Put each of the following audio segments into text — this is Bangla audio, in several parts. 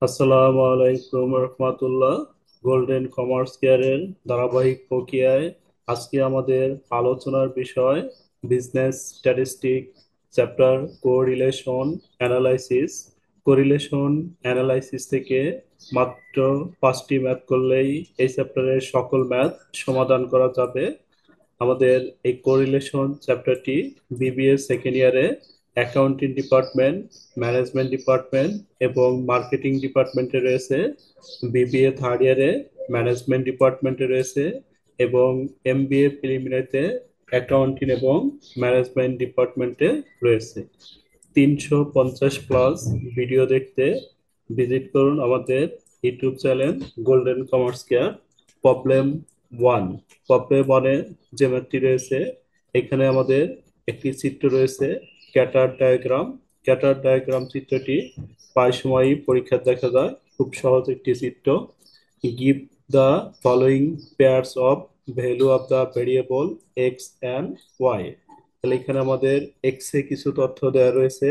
আসসালামু আলাইকুম রহমতুল্লাহ। গোল্ডেন কমার্স কেয়ারের ধারাবাহিক প্রক্রিয়ায় আজকে আমাদের আলোচনার বিষয় business statistic chapter correlation analysis. Correlation analysis থেকে মাত্র 5টি ম্যাথ করলেই এই চ্যাপ্টারের সকল ম্যাথ সমাধান করা যাবে। আমাদের এই কোরিলেশন চ্যাপ্টারটি বিবিএ সেকেন্ড ইয়ারে অ্যাকাউন্টিং ডিপার্টমেন্ট, ম্যানেজমেন্ট ডিপার্টমেন্ট এবং মার্কেটিং ডিপার্টমেন্টে রয়েছে। বিবিএ থার্ড ইয়ারে ম্যানেজমেন্ট ডিপার্টমেন্টে রয়েছে এবং এমবিএ প্রিলিমিনারিতে অ্যাকাউন্টিং এবং ম্যানেজমেন্ট ডিপার্টমেন্টে রয়েছে। 350 প্লাস ভিডিও দেখতে ভিজিট করুন আমাদের YouTube channel golden commerce care. Problem one. Problem ওয়ানে যে ম্যাথটি রয়েছে, এখানে আমাদের একটি চিত্র রয়েছে, ক্যাটার ডায়াগ্রাম। ক্যাটার ডায়াগ্রাম চিত্রটি প্রায় সময়ই পরীক্ষায় দেখা যায়, খুব সহজ একটি চিত্র। Give the following pairs of value of the variable X and Y. তাহলে এখানে আমাদের এক্স এ কিছু তথ্য দেওয়া রয়েছে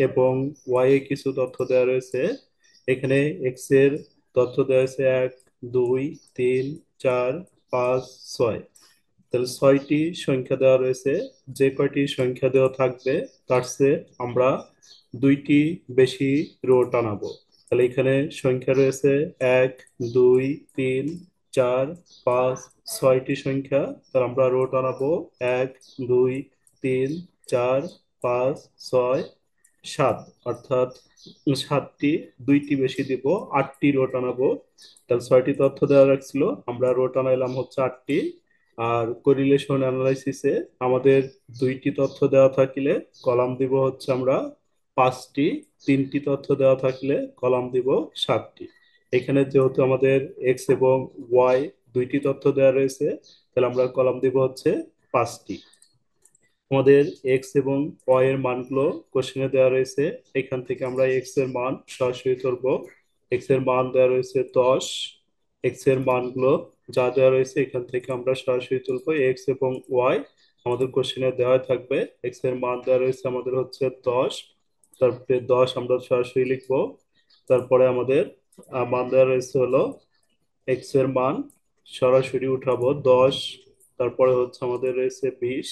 এবং ওয়াই এ কিছু তথ্য দেওয়া রয়েছে। এখানে এক্স এর তথ্য দেওয়া হয়েছে 1, 2, 3, 4, 5, 6। তাহলে 6টি সংখ্যা দেওয়া রয়েছে। যে কয়টি সংখ্যা দেওয়া থাকবে তার চেয়ে আমরা 2টি বেশি রো টানাবো। তাহলে এখানে সংখ্যা রয়েছে 1, 2, 3, 4, 5, 6টি সংখ্যা। তাহলে আমরা রো টানাবো 1, 2, 3, 4, 5, 6, 7, অর্থাৎ 7টি, 2টি বেশি দিব, 8টি রো টানাবো। তাহলে 6টি তথ্য দেওয়া রাখছিল, আমরা রো টানাইলাম হচ্ছে 8টি। আর কোরিলেশন অ্যানালাইসিসে আমাদের 2টি তথ্য দেওয়া থাকলে কলাম দিব হচ্ছে আমরা 5টি, 3টি তথ্য দেওয়া থাকলে কলাম দিব 7টি। এখানে যেহেতু আমাদের এক্স এবং ওয়াই 2টি তথ্য দেওয়া রয়েছে, তাহলে আমরা কলাম দিব হচ্ছে 5টি। আমাদের এক্স এবং ওয়াই এর মানগুলো কোশ্চেনে দেওয়া রয়েছে, এখান থেকে আমরা এক্স এর মান সরাসরি ধরবো। এক্স এর মান দেওয়া রয়েছে 10। এক্স এর মানগুলো যা দেওয়া রয়েছে এখান থেকে আমরা সরাসরি তুলবো। এক্স এবং ওয়াই আমাদের কোশ্চেনে দেওয়া থাকবে। এক্স এর মান দেওয়া রয়েছে আমাদের হচ্ছে 10, তারপরে 10 আমরা সরাসরি লিখবো। তারপরে আমাদের মান দেওয়া রয়েছে হলো এক্স এর মান সরাসরি উঠাবো 10। তারপরে হচ্ছে আমাদের রয়েছে 20,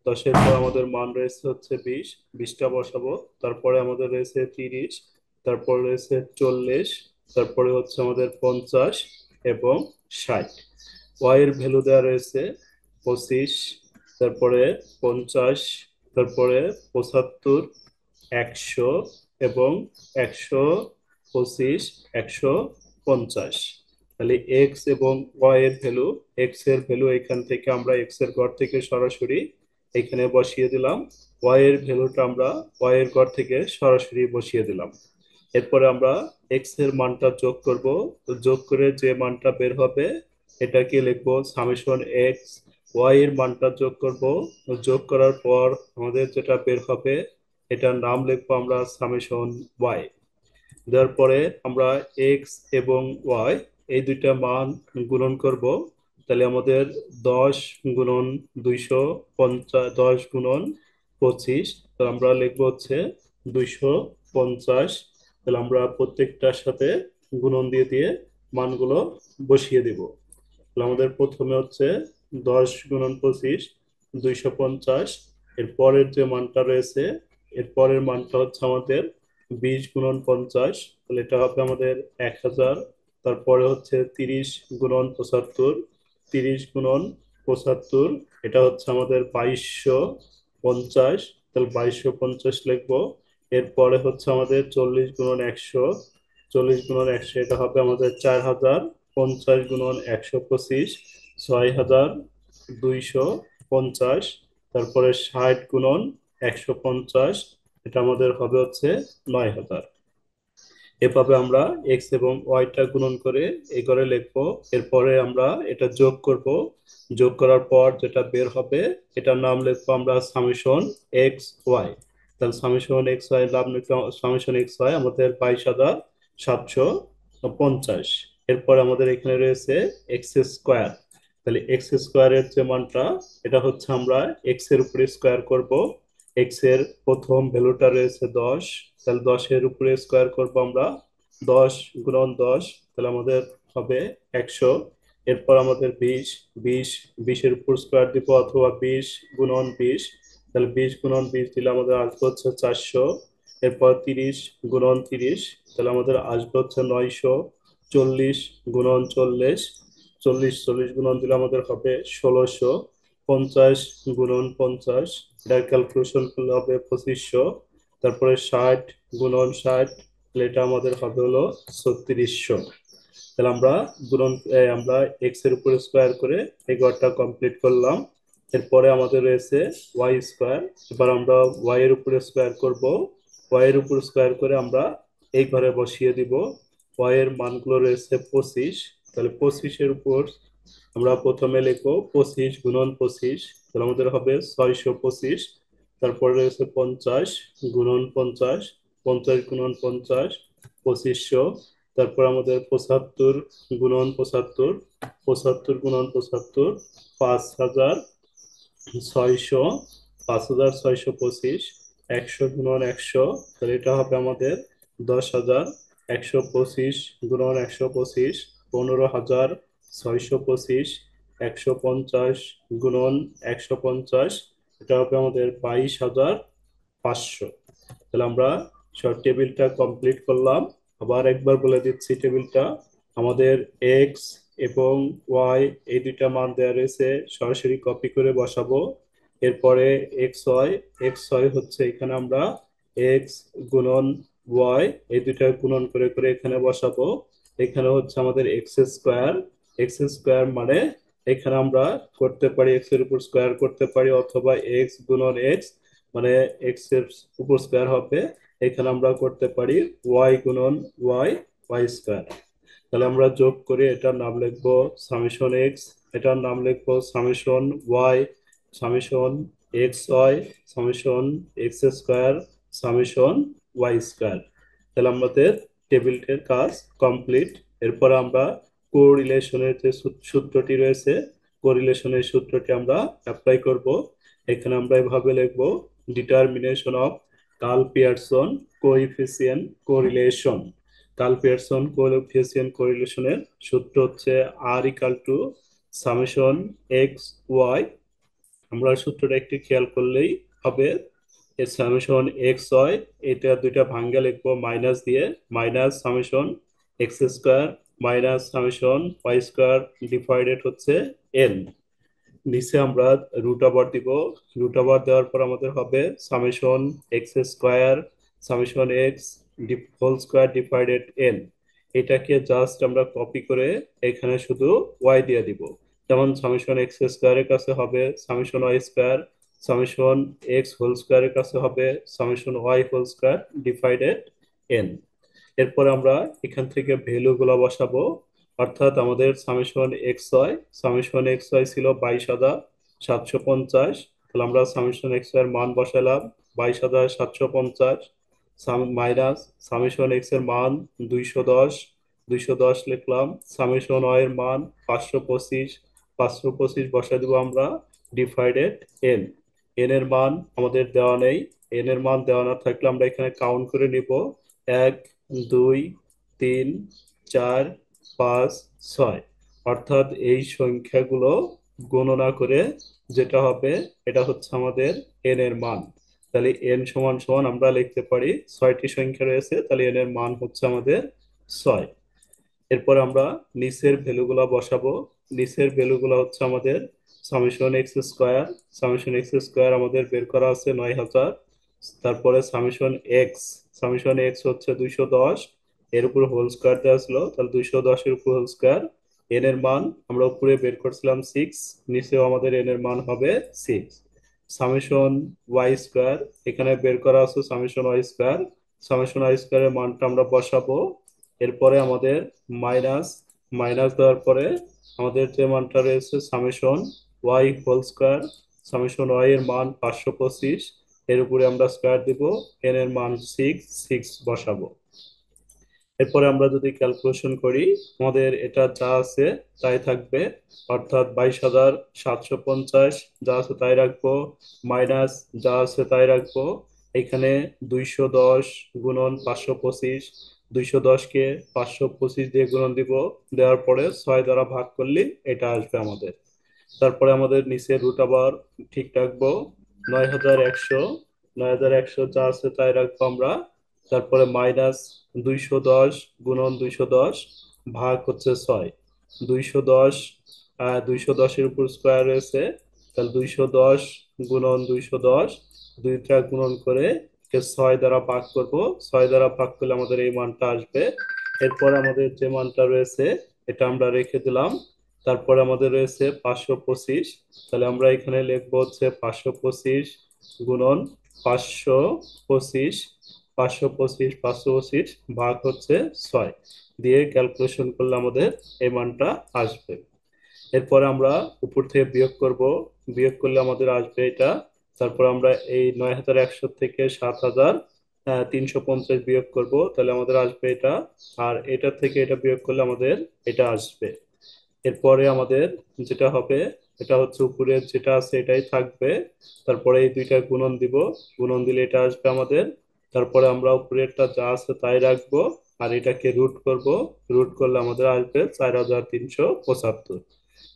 10-এর পর আমাদের মান রয়েছে হচ্ছে 20, 20টা বসাবো। তারপরে আমাদের রয়েছে 30, তারপরে রয়েছে 40, তারপরে হচ্ছে আমাদের 50 এবং 60। ওয়াই এর ভ্যালু দেওয়া রয়েছে 25, তারপরে 50, তারপরে 75, 100 এবং 125, 150। তাহলে এক্স এবং ওয়াই এর ভ্যালু, এক্স এর ভ্যালু এখান থেকে আমরা এক্স এর ঘর থেকে সরাসরি এখানে বসিয়ে দিলাম। ওয়াই এর ভ্যালুটা আমরা ওয়াই এর ঘর থেকে সরাসরি বসিয়ে দিলাম। এরপরে আমরা এক্স এর মানটা যোগ করব। তো যোগ করে যে মানটা বের হবে এটাকে লিখবো সামেশন এক্স। ওয়াই এর মানটা যোগ করব, যোগ করার পর আমাদের যেটা বের হবে এটার নাম লিখবো আমরা সামেশন ওয়াই। দেওয়ার পরে আমরা এক্স এবং ওয়াই এই দুইটা মান গুণন করব। তাহলে আমাদের 10 গুণন 250, 10 গুণন 25, তো আমরা লিখবো হচ্ছে 250। তাহলে আমরা প্রত্যেকটার সাথে গুণন দিয়ে দিয়ে মানগুলো বসিয়ে দিব। তাহলে আমাদের প্রথমে হচ্ছে 10 গুণন 25, 250। এর পরের যে মানটা রয়েছে, এর পরের মানটা হচ্ছে আমাদের 20 গুণন 50, তাহলে এটা হবে আমাদের 1000। তারপরে হচ্ছে 30 গুণন 75, 30 গুণন 75, এটা হচ্ছে আমাদের 2250। তাহলে 2250 লিখবো। এরপরে হচ্ছে আমাদের 40 গুণন 100, 40 গুণন 100, এটা হবে আমাদের 4000। 50 গুণন 125, 6250। তারপরে 60 গুণন 150, এটা আমাদের হবে হচ্ছে 9000। এভাবে আমরা এক্স এবং ওয়াইটা গুণন করে এই করে লিখবো। এরপরে আমরা এটা যোগ করব। যোগ করার পর যেটা বের হবে এটার নাম লিখবো আমরা সামেশন এক্স ওয়াই। তাহলে সামেশন এক্স ওয়াই নাম লিখলাম, সামেশন এক্স ওয়াই আমাদের 22,750। এরপর আমাদের এখানে রয়েছে এক্স স্কোয়ার। তাহলে এক্স স্কোয়ারের যে মানটা এটা হচ্ছে আমরা এক্স এর উপরে স্কোয়ার করব। এক্স এর প্রথম ভ্যালুটা রয়েছে 10, তাহলে 10-এর উপরে স্কোয়ার করব আমরা 10 গুণন 10, তাহলে আমাদের হবে 100। এরপর আমাদের 20, 20, 20-এর উপর স্কোয়ার দিব অথবা 20 গুণন 20, তাহলে 20 গুণন 20 দিলে আমাদের আসবে হচ্ছে 400। এরপর 30 গুণন 30, তাহলে আমাদের আসবে হচ্ছে 900। 40 গুণন 40, 40, 40 গুণন দিলে আমাদের হবে 1600। 50 গুণন 50, এটা ক্যালকুলেশন করলে হবে 2500। তারপরে 60 গুণন 60, তাহলে এটা আমাদের হবে হলো 3600। তাহলে আমরা আমরা এক্স এর উপর স্কোয়ার করে এই ঘরটা কমপ্লিট করলাম। এরপরে আমাদের রয়েছে ওয়াই স্কোয়ার। এবার আমরা ওয়াই এর উপরে স্কোয়ার করব। ওয়াই এর উপর স্কোয়ার করে আমরা এই ঘরে বসিয়ে দিব। ওয়াই এর মানগুলো রয়েছে 25, তাহলে 25-এর উপর আমরা প্রথমে লিখবো 25 গুণন 25, তাহলে আমাদের হবে 625। তারপরে রয়েছে 50 গুণন 50, 50 গুণন 50, 2500। তারপর আমাদের 75 গুণন 75, 75 গুণন 75, 5000, 600, 5625। 100 গুণন 100, তাহলে এটা হবে আমাদের 10,000। 125 গুণন 125, 15,625। 150 গুণন 150, এটা হবে আমাদের 22,500। তাহলে আমরা শর্ট টেবিলটা কমপ্লিট করলাম। আবার একবার বলে দিচ্ছি টেবিলটা। আমাদের এক্স এবং ওয়াই এই দুইটা মান দেওয়া রয়েছে, সরাসরি কপি করে বসাবো। এরপরে এক্স ওয়াই হচ্ছে এখানে আমরা এক্স গুণন ওয়াই এই দুইটা গুণন করে করে এখানে বসাবো। এখানে হচ্ছে আমাদের এক্স স্কোয়ার। এক্স স্কোয়ার মানে এখানে আমরা করতে পারি এক্স এর উপর স্কোয়ার করতে পারি, অথবা এক্স গুণন এক্স মানে এক্স এর উপর স্কোয়ার হবে। এখানে আমরা করতে পারি ওয়াই গুণন ওয়াই, ওয়াই স্কোয়ার। তাহলে আমরা যোগ করে এটার নাম লিখবো সামেশন এক্স, এটার নাম লিখবো summation Y, summation X Y, summation X square, summation Y square. তাহলে আমাদের টেবিলটির কাজ কমপ্লিট। এরপর আমরা কোরিলেশনের যে সূত্রটি রয়েছে, কোরিলেশনের সূত্রটি আমরা অ্যাপ্লাই করব। এখানে আমরা এভাবে লিখবো determination of Karl Pearson coefficient correlation. Karl Pearson coefficient কোরিলেশনের সূত্র হচ্ছে R equal to summation X Y. আমরা সূত্রটা একটু খেয়াল করলেই হবে। এর সামেশন এক্স ওয়াই এটা দুইটা ভাঙ্গা লিখবো মাইনাস দিয়ে, minus summation X square minus summation Y square divided হচ্ছে এন। নিচে আমরা রুট ওভার দিব। রুট ওভার দেওয়ার পর আমাদের হবে summation X square summation X whole square divided N. এটাকে জাস্ট আমরা কপি করে এখানে শুধু ওয়াই দিয়ে দিব। যেমন সামেশন এক্স স্কোয়ারের কাছে হবে summation Y square, summation X whole স্কোয়ারের কাছে হবে summation Y whole square divided N. এরপর আমরা এখান থেকে ভ্যালু গুলো বসাবো। অর্থাৎ আমাদের সামেশন এক্স ওয়াই ছিল 22,750। তাহলে আমরা সামেশন এক্স ওয়াই এর মান বসালাম 22,750, মাইনাস সামেশন এক্স এর মান 210, 210 লিখলাম। সামেশন ওয়াই এর মান 525, 525 বসাই দিব আমরা ডিভাইডেড এন। এন এর মান আমাদের দেওয়া নেই। এন এর মান দেওয়া না থাকলে আমরা এখানে কাউন্ট করে নিব। 1, 2, 3, 4, 5, 6। অর্থাৎ এই সংখ্যাগুলো গণনা করে যেটা হবে এটা হচ্ছে আমাদের এন এর মান। তাহলে এন সমান সমান আমরা লিখতে পারি 6টি সংখ্যা রয়েছে, তাহলে এন এর মান হচ্ছে আমাদের 6। এরপর আমরা নিচের ভ্যালুগুলো বসাবো। নিচের ভ্যালুগুলো হচ্ছে আমাদের summation X square, summation X square আমাদের বের করা আছে 9,000। তারপরে সামেশন এক্স হচ্ছে 210, এর উপর হোল স্কোয়ার দেওয়া ছিল, তাহলে 210-এর উপর হোল স্কোয়ার। এন এর মান আমরা উপরে বের করছিলাম 6, নিচেও আমাদের এন এর মান হবে 6। সামেশন ওয়াই স্কোয়ার এখানে বের করা আছে summation Y square, summation Y স্কোয়ারের মানটা আমরা বসাবো। এরপরে আমাদের মাইনাস, মাইনাস দেওয়ার পরে আমাদের যে মানটা রয়েছে summation Y whole square, summation Y এর মান 525, এর উপরে আমরা স্কোয়ার দিব, এন এর মান 6 বসাবো। এরপরে আমরা যদি ক্যালকুলেশন করি আমাদের এটা যা আছে তাই থাকবে। অর্থাৎ 22,750 যা আছে তাই রাখবো, মাইনাস যা আছে তাই রাখবো। এখানে 210 গুণন 525, 210-কে 525 দিয়ে গুণন দিব, দেওয়ার পরে 6 দ্বারা ভাগ করলে এটা আসবে আমাদের। তারপরে আমাদের নিচে রুট আবার ঠিক রাখবো, 9100, 9100 যা আছে তাই রাখবো আমরা। তারপরে মাইনাস 210 গুণন 210 ভাগ হচ্ছে 6, 210, 210-এর উপর স্কোয়ার রয়েছে, তাহলে 210 গুণন 210, দুইটা গুণন করে কে 6 দ্বারা ভাগ করব, 6 দ্বারা ভাগ করলে আমাদের এই মানটা আসবে। এরপর আমাদের যে মানটা রয়েছে এটা আমরা রেখে দিলাম। তারপরে আমাদের রয়েছে 525, তাহলে আমরা এখানে লিখবো হচ্ছে 525 গুণন 525, 525, 525 ভাগ হচ্ছে 6 দিয়ে ক্যালকুলেশন করলে আমাদের এই মানটা আসবে। এরপরে আমরা উপর থেকে বিয়োগ করব, বিয়োগ করলে আমাদের আসবে এটা। তারপর আমরা এই 9100 থেকে 7350 বিয়োগ করব, তাহলে আমাদের আসবে এটা। আর এটা থেকে এটা বিয়োগ করলে আমাদের এটা আসবে। এরপরে আমাদের যেটা হবে এটা হচ্ছে উপরে যেটা আছে এটাই থাকবে, তারপরে এই দুইটা গুণন দিব, গুণন দিলে এটা আসবে আমাদের। তারপরে আমরা উপরেরটা যা আছে তাই রাখবো, আর এটাকে রুট করব, রুট করলে আমাদের আসবে 4375।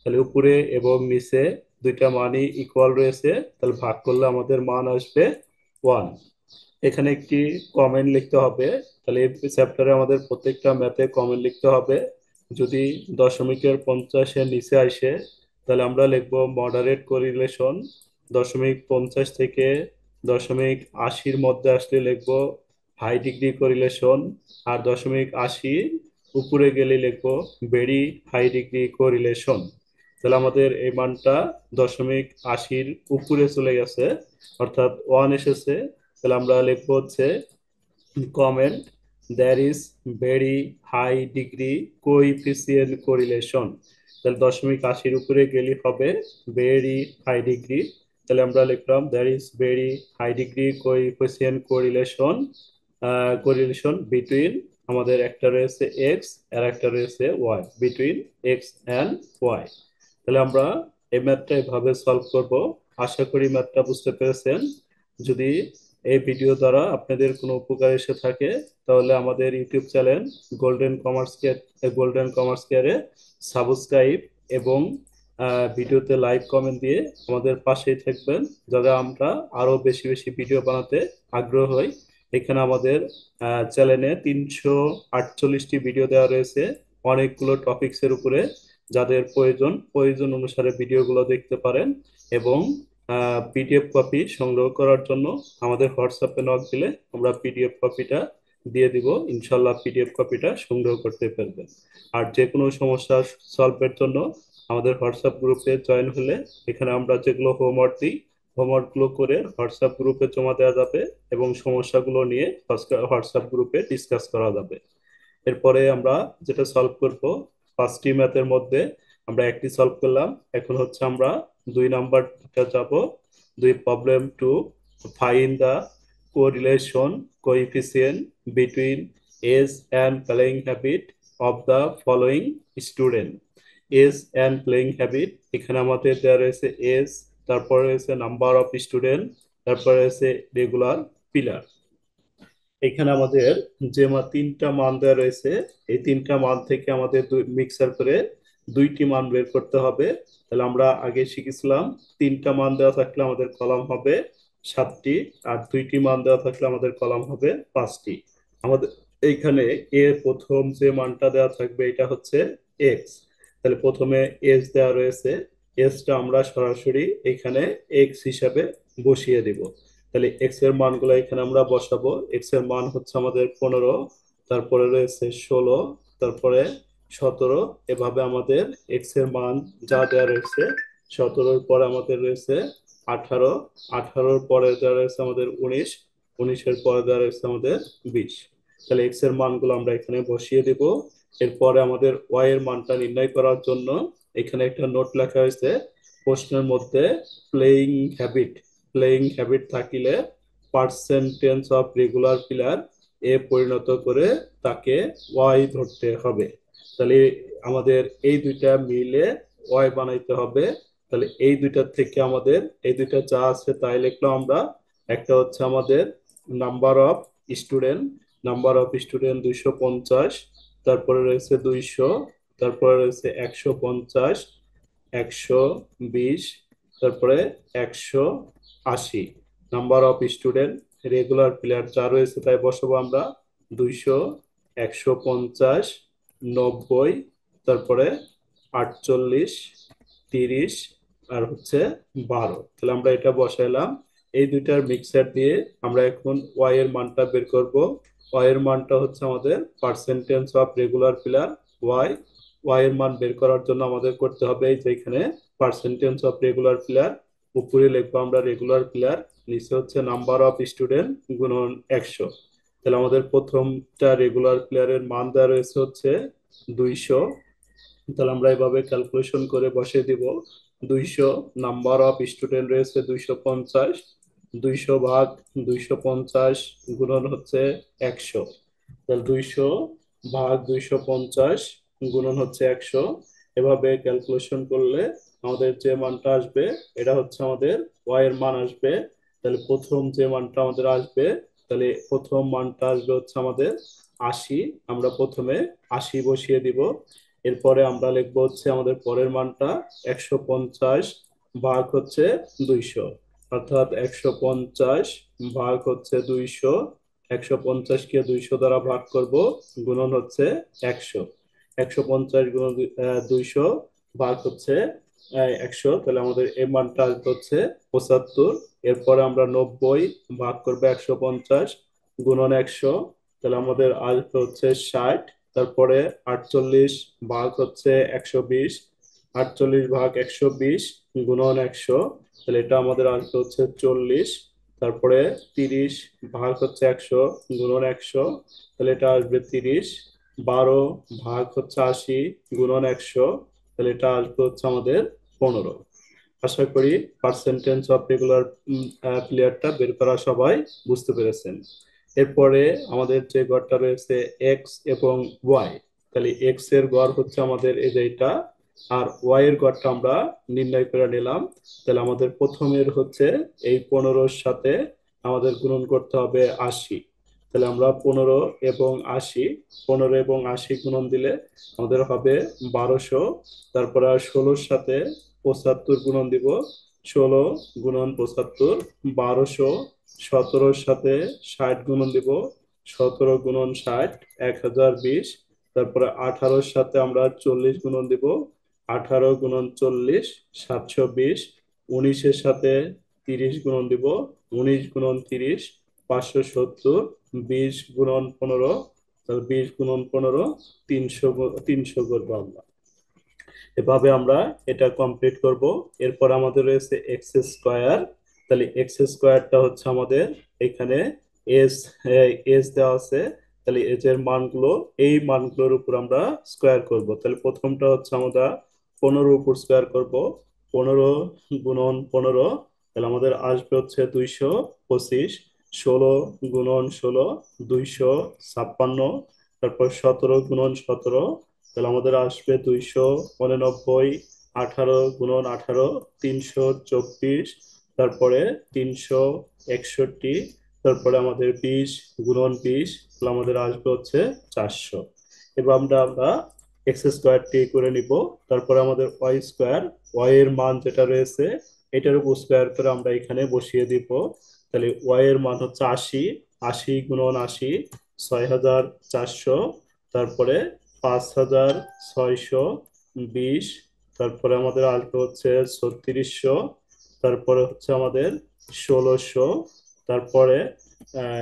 তাহলে উপরে এবং নিচে দুইটা মানই ইকুয়াল রয়েছে, তাহলে ভাগ করলে আমাদের মান আসবে 1। এখানে একটি কমেন্ট লিখতে হবে, তাহলে এই চ্যাপ্টারে আমাদের প্রত্যেকটা ম্যাথে কমেন্ট লিখতে হবে। যদি দশমিকের 50-এর নিচে আসে তাহলে আমরা লিখবো মডারেট কোরিলেশন, 0.50 থেকে 0.80-র মধ্যে আসলে লিখবো হাই ডিগ্রি কোরিলেশন, আর 0.80 উপরে গেলে লিখবো ভেরি হাই ডিগ্রি কোরিলেশন। তাহলে আমাদের এই মানটা 0.80-র উপরে চলে গেছে, অর্থাৎ 1 এসেছে। তাহলে আমরা লিখবো হচ্ছে comment there is very high degree coefficient correlation. তাহলে 0.80-র উপরে গেলে হবে ভেরি হাই ডিগ্রি। তাহলে আমরা লিখলাম there is very high degree coefficient correlation, correlation between, আমাদের একটা রয়েছে এক্স আর একটা রয়েছে Y, between X and Y. তাহলে আমরা এই ম্যাথটা এভাবে সলভ করব। আশা করি ম্যাথটা বুঝতে পেরেছেন। যদি এই ভিডিও দ্বারা আপনাদের কোনো উপকার এসে থাকে তাহলে আমাদের ইউটিউব চ্যানেল গোল্ডেন কমার্স কেয়ারে সাবস্ক্রাইব এবং ভিডিওতে লাইক কমেন্ট দিয়ে আমাদের পাশেই থাকবেন, যাতে আমরা আরো বেশি বেশি ভিডিও বানাতে আগ্রহ হই। এখানে আমাদের চ্যানেলে 348টি ভিডিও দেওয়া রয়েছে অনেকগুলো টপিকস এর উপরে। যাদের প্রয়োজন প্রয়োজন অনুসারে ভিডিওগুলো দেখতে পারেন, এবং পিডিএফ কপি সংগ্রহ করার জন্য আমাদের হোয়াটসঅ্যাপে নক দিলে আমরা পিডিএফ কপিটা দিয়ে দিব, ইনশাল্লাহ পিডিএফ কপিটা সংগ্রহ করতে পারবেন। আর যে কোনো সমস্যা সলভের জন্য আমাদের হোয়াটসঅ্যাপ গ্রুপে জয়েন হলে এখানে আমরা যেগুলো হোমওয়ার্ক দিই হোমওয়ার্ক গুলো করে হোয়াটসঅ্যাপ গ্রুপে জমা দেওয়া যাবে এবং সমস্যাগুলো নিয়ে হোয়াটসঅ্যাপ গ্রুপে ডিসকাস করা যাবে। এরপরে আমরা যেটা সলভ করব, 5টি ম্যাথের মধ্যে আমরা একটি সলভ করলাম, এখন হচ্ছে আমরা 2 নাম্বারটা যাব। Problem 2, find the correlation coefficient between age and playing habit of the following student. Age and playing habit, এখানে আমাদের দেওয়া রয়েছে এজ, তারপরে রয়েছে নাম্বার অফ স্টুডেন্ট, তারপরে রয়েছে রেগুলার পিলার। এখানে আমাদের যে তিনটা মান দেওয়া রয়েছে এই তিনটা মান থেকে আমাদের মিক্সার করে দুইটি মান বের করতে হবে। তাহলে আমরা আগে শিখেছিলাম তিনটা মান দেওয়া থাকলে আমাদের কলাম হবে 7টি, আর দুইটি মান দেওয়া থাকলে আমাদের কলাম হবে 5টি। আমাদের এইখানে এর প্রথম যে মানটা দেওয়া থাকবে এটা হচ্ছে এক্স। তাহলে প্রথমে এক্স দেওয়া রয়েছে, এক্সটা আমরা সরাসরি এখানে এক্স হিসাবে বসিয়ে দিব। তাহলে এক্স এর মানগুলো এখানে আমরা বসাবো। এক্স এর মান হচ্ছে আমাদের 15, তারপরে রয়েছে 16, তারপরে 17। এভাবে আমাদের এক্স এর মান যা দেওয়া রয়েছে, 17-র পরে আমাদের রয়েছে 18, 18-র পরে দেওয়া রয়েছে আমাদের 19, 19-এর পরে দেওয়া রয়েছে আমাদের 20। তাহলে এক্স এর মানগুলো আমরা এখানে বসিয়ে দেব। এরপরে আমাদের ওয়াই এর মানটা নির্ণয় করার জন্য এখানে একটা নোট লেখা হয়েছে প্রশ্নের মধ্যে, প্লেইং হ্যাবিট, প্লেইং হ্যাবিট থাকিলে পার্সেন্টেজ অফ রেগুলার পিলার এ পরিণত করে তাকে ওয়াই ধরতে হবে। তাহলে আমাদের এই দুইটা মিলে ওয়াই বানাইতে হবে। তাহলে এই দুইটার থেকে আমাদের এই দুইটা যা আছে তাই লিখলাম আমরা। একটা হচ্ছে আমাদের number of student, number of student 250, তারপরে রয়েছে 200, তারপরে রয়েছে 150, 120, তারপরে 180। Number of student regular player যা রয়েছে তাই বসাবো আমরা 200, 150, 90, তারপরে 48, 30, আর হচ্ছে 12। তাহলে আমরা এটা বসাইলাম। এই দুইটার মিক্সার দিয়ে আমরা এখন ওয়াই এর মানটা বের করব। ওয়াই এর মানটা হচ্ছে আমাদের percentage of regular player Y. Y এর মান বের করার জন্য আমাদের করতে হবে এই যে এখানে পার্সেন্টেজ অফ রেগুলার প্লেয়ার, উপরে লিখবো আমরা রেগুলার প্লেয়ার, নিচে হচ্ছে নাম্বার অফ স্টুডেন্ট গুণন 100। তাহলে আমাদের প্রথমটা রেগুলার প্লেয়ারের মান দেওয়া রয়েছে হচ্ছে 200। তাহলে আমরা এভাবে ক্যালকুলেশন করে বসিয়ে দিব। 200, নাম্বার অফ স্টুডেন্ট রয়েছে 250, 200 ভাগ 250 গুণন হচ্ছে 100। তাহলে 200 ভাগ 250 গুণন হচ্ছে 100। এভাবে ক্যালকুলেশন করলে আমাদের যে মানটা আসবে এটা হচ্ছে আমাদের ওয়াই এর মান আসবে। তাহলে প্রথম যে মানটা আমাদের আসবে, তাহলে প্রথম মানটা আসবে হচ্ছে আমাদের 80। আমরা প্রথমে 80 বসিয়ে দিব। এরপরে আমরা লিখবো হচ্ছে আমাদের পরের মানটা 150 ভাগ হচ্ছে 200, অর্থাৎ 150 ভাগ হচ্ছে 200। 150 কে 200 দ্বারা ভাগ করব, গুণন হচ্ছে 100। 150 গুণন 200 ভাগ হচ্ছে 100। তাহলে আমাদের এই মানটা আসবে হচ্ছে 75। এরপরে আমরা 90 ভাগ করবো 150 গুণন 100। তাহলে আমাদের আসবে হচ্ছে 60। তারপরে 48 ভাগ হচ্ছে 120, 48 ভাগ 120 গুণন 100। তাহলে এটা আমাদের আসবে হচ্ছে 40। তারপরে 30 ভাগ হচ্ছে 100 গুণন 100। তাহলে এটা আসবে 30। 12 ভাগ হচ্ছে 80 গুণন 100। তাহলে এটা আসবে হচ্ছে আমাদের 15। আশা করি পার্সেন্টেজ অফ রেগুলার প্লেয়ারটা বের করা সবাই বুঝতে পেরেছেন। এরপরে আমাদের যে গড়টা রয়েছে এক্স এবং ওয়াই। তাহলে এক্স এর গড় হচ্ছে আমাদের এই যে এটা, আর ওয়াই এর গড়টা আমরা নির্ণয় করে নিলাম। তাহলে আমাদের প্রথমের হচ্ছে এই 15-র সাথে আমাদের গুণন করতে হবে 80। তাহলে আমরা 15 এবং 80, 15 এবং 80 গুণন দিলে আমাদের হবে 1200। তারপরে আর 16-র সাথে 75 গুণন দিব, 16 গুণন 75 1200। 17-র সাথে 60 গুণন দিব, 17 গুণন 60 1020। তারপরে 18-র সাথে আমরা 40 গুণন দিব, 18 গুণন 40 720। 19-এর সাথে 30 গুণন দিব, 19 গুণন 30 570। 20 গুণন 15, তাহলে 20 গুণন 15 300, 300 করবো আমরা। এভাবে আমরা এটা কমপ্লিট করব। এরপর আমাদের রয়েছে এক্স স্কোয়ার। তাহলে এক্স স্কোয়ারটা হচ্ছে আমাদের এখানে এস, এস দেওয়া আছে। তাহলে এজ এর মানগুলো, এই মানগুলোর উপর আমরা স্কোয়ার করব। তাহলে প্রথমটা হচ্ছে আমরা 15 উপর স্কোয়ার করব, 15 গুণন 15। তাহলে আমাদের আসবে হচ্ছে 225। 16 গুণন 16 256। তারপর 17 গুণন 17, তাহলে আমাদের আসবে 299। 18 গুণন 18 324। তারপরে 361। তারপরে আমাদের 20 গুণন 20, তাহলে আমাদের আসবে হচ্ছে 400। এবার আমরা এক্স স্কোয়ারটি করে নিব। তারপরে আমাদের ওয়াই স্কোয়ার, ওয়াই এর মান যেটা রয়েছে এটার উপর স্কোয়ার করে আমরা এখানে বসিয়ে দিব। তাহলে ওয়াই এর মান হচ্ছে 80। 80 গুণন 80 6400। তারপরে 5620। তারপরে আমাদের আসবে হচ্ছে 3600। তারপরে হচ্ছে আমাদের 1600। তারপরে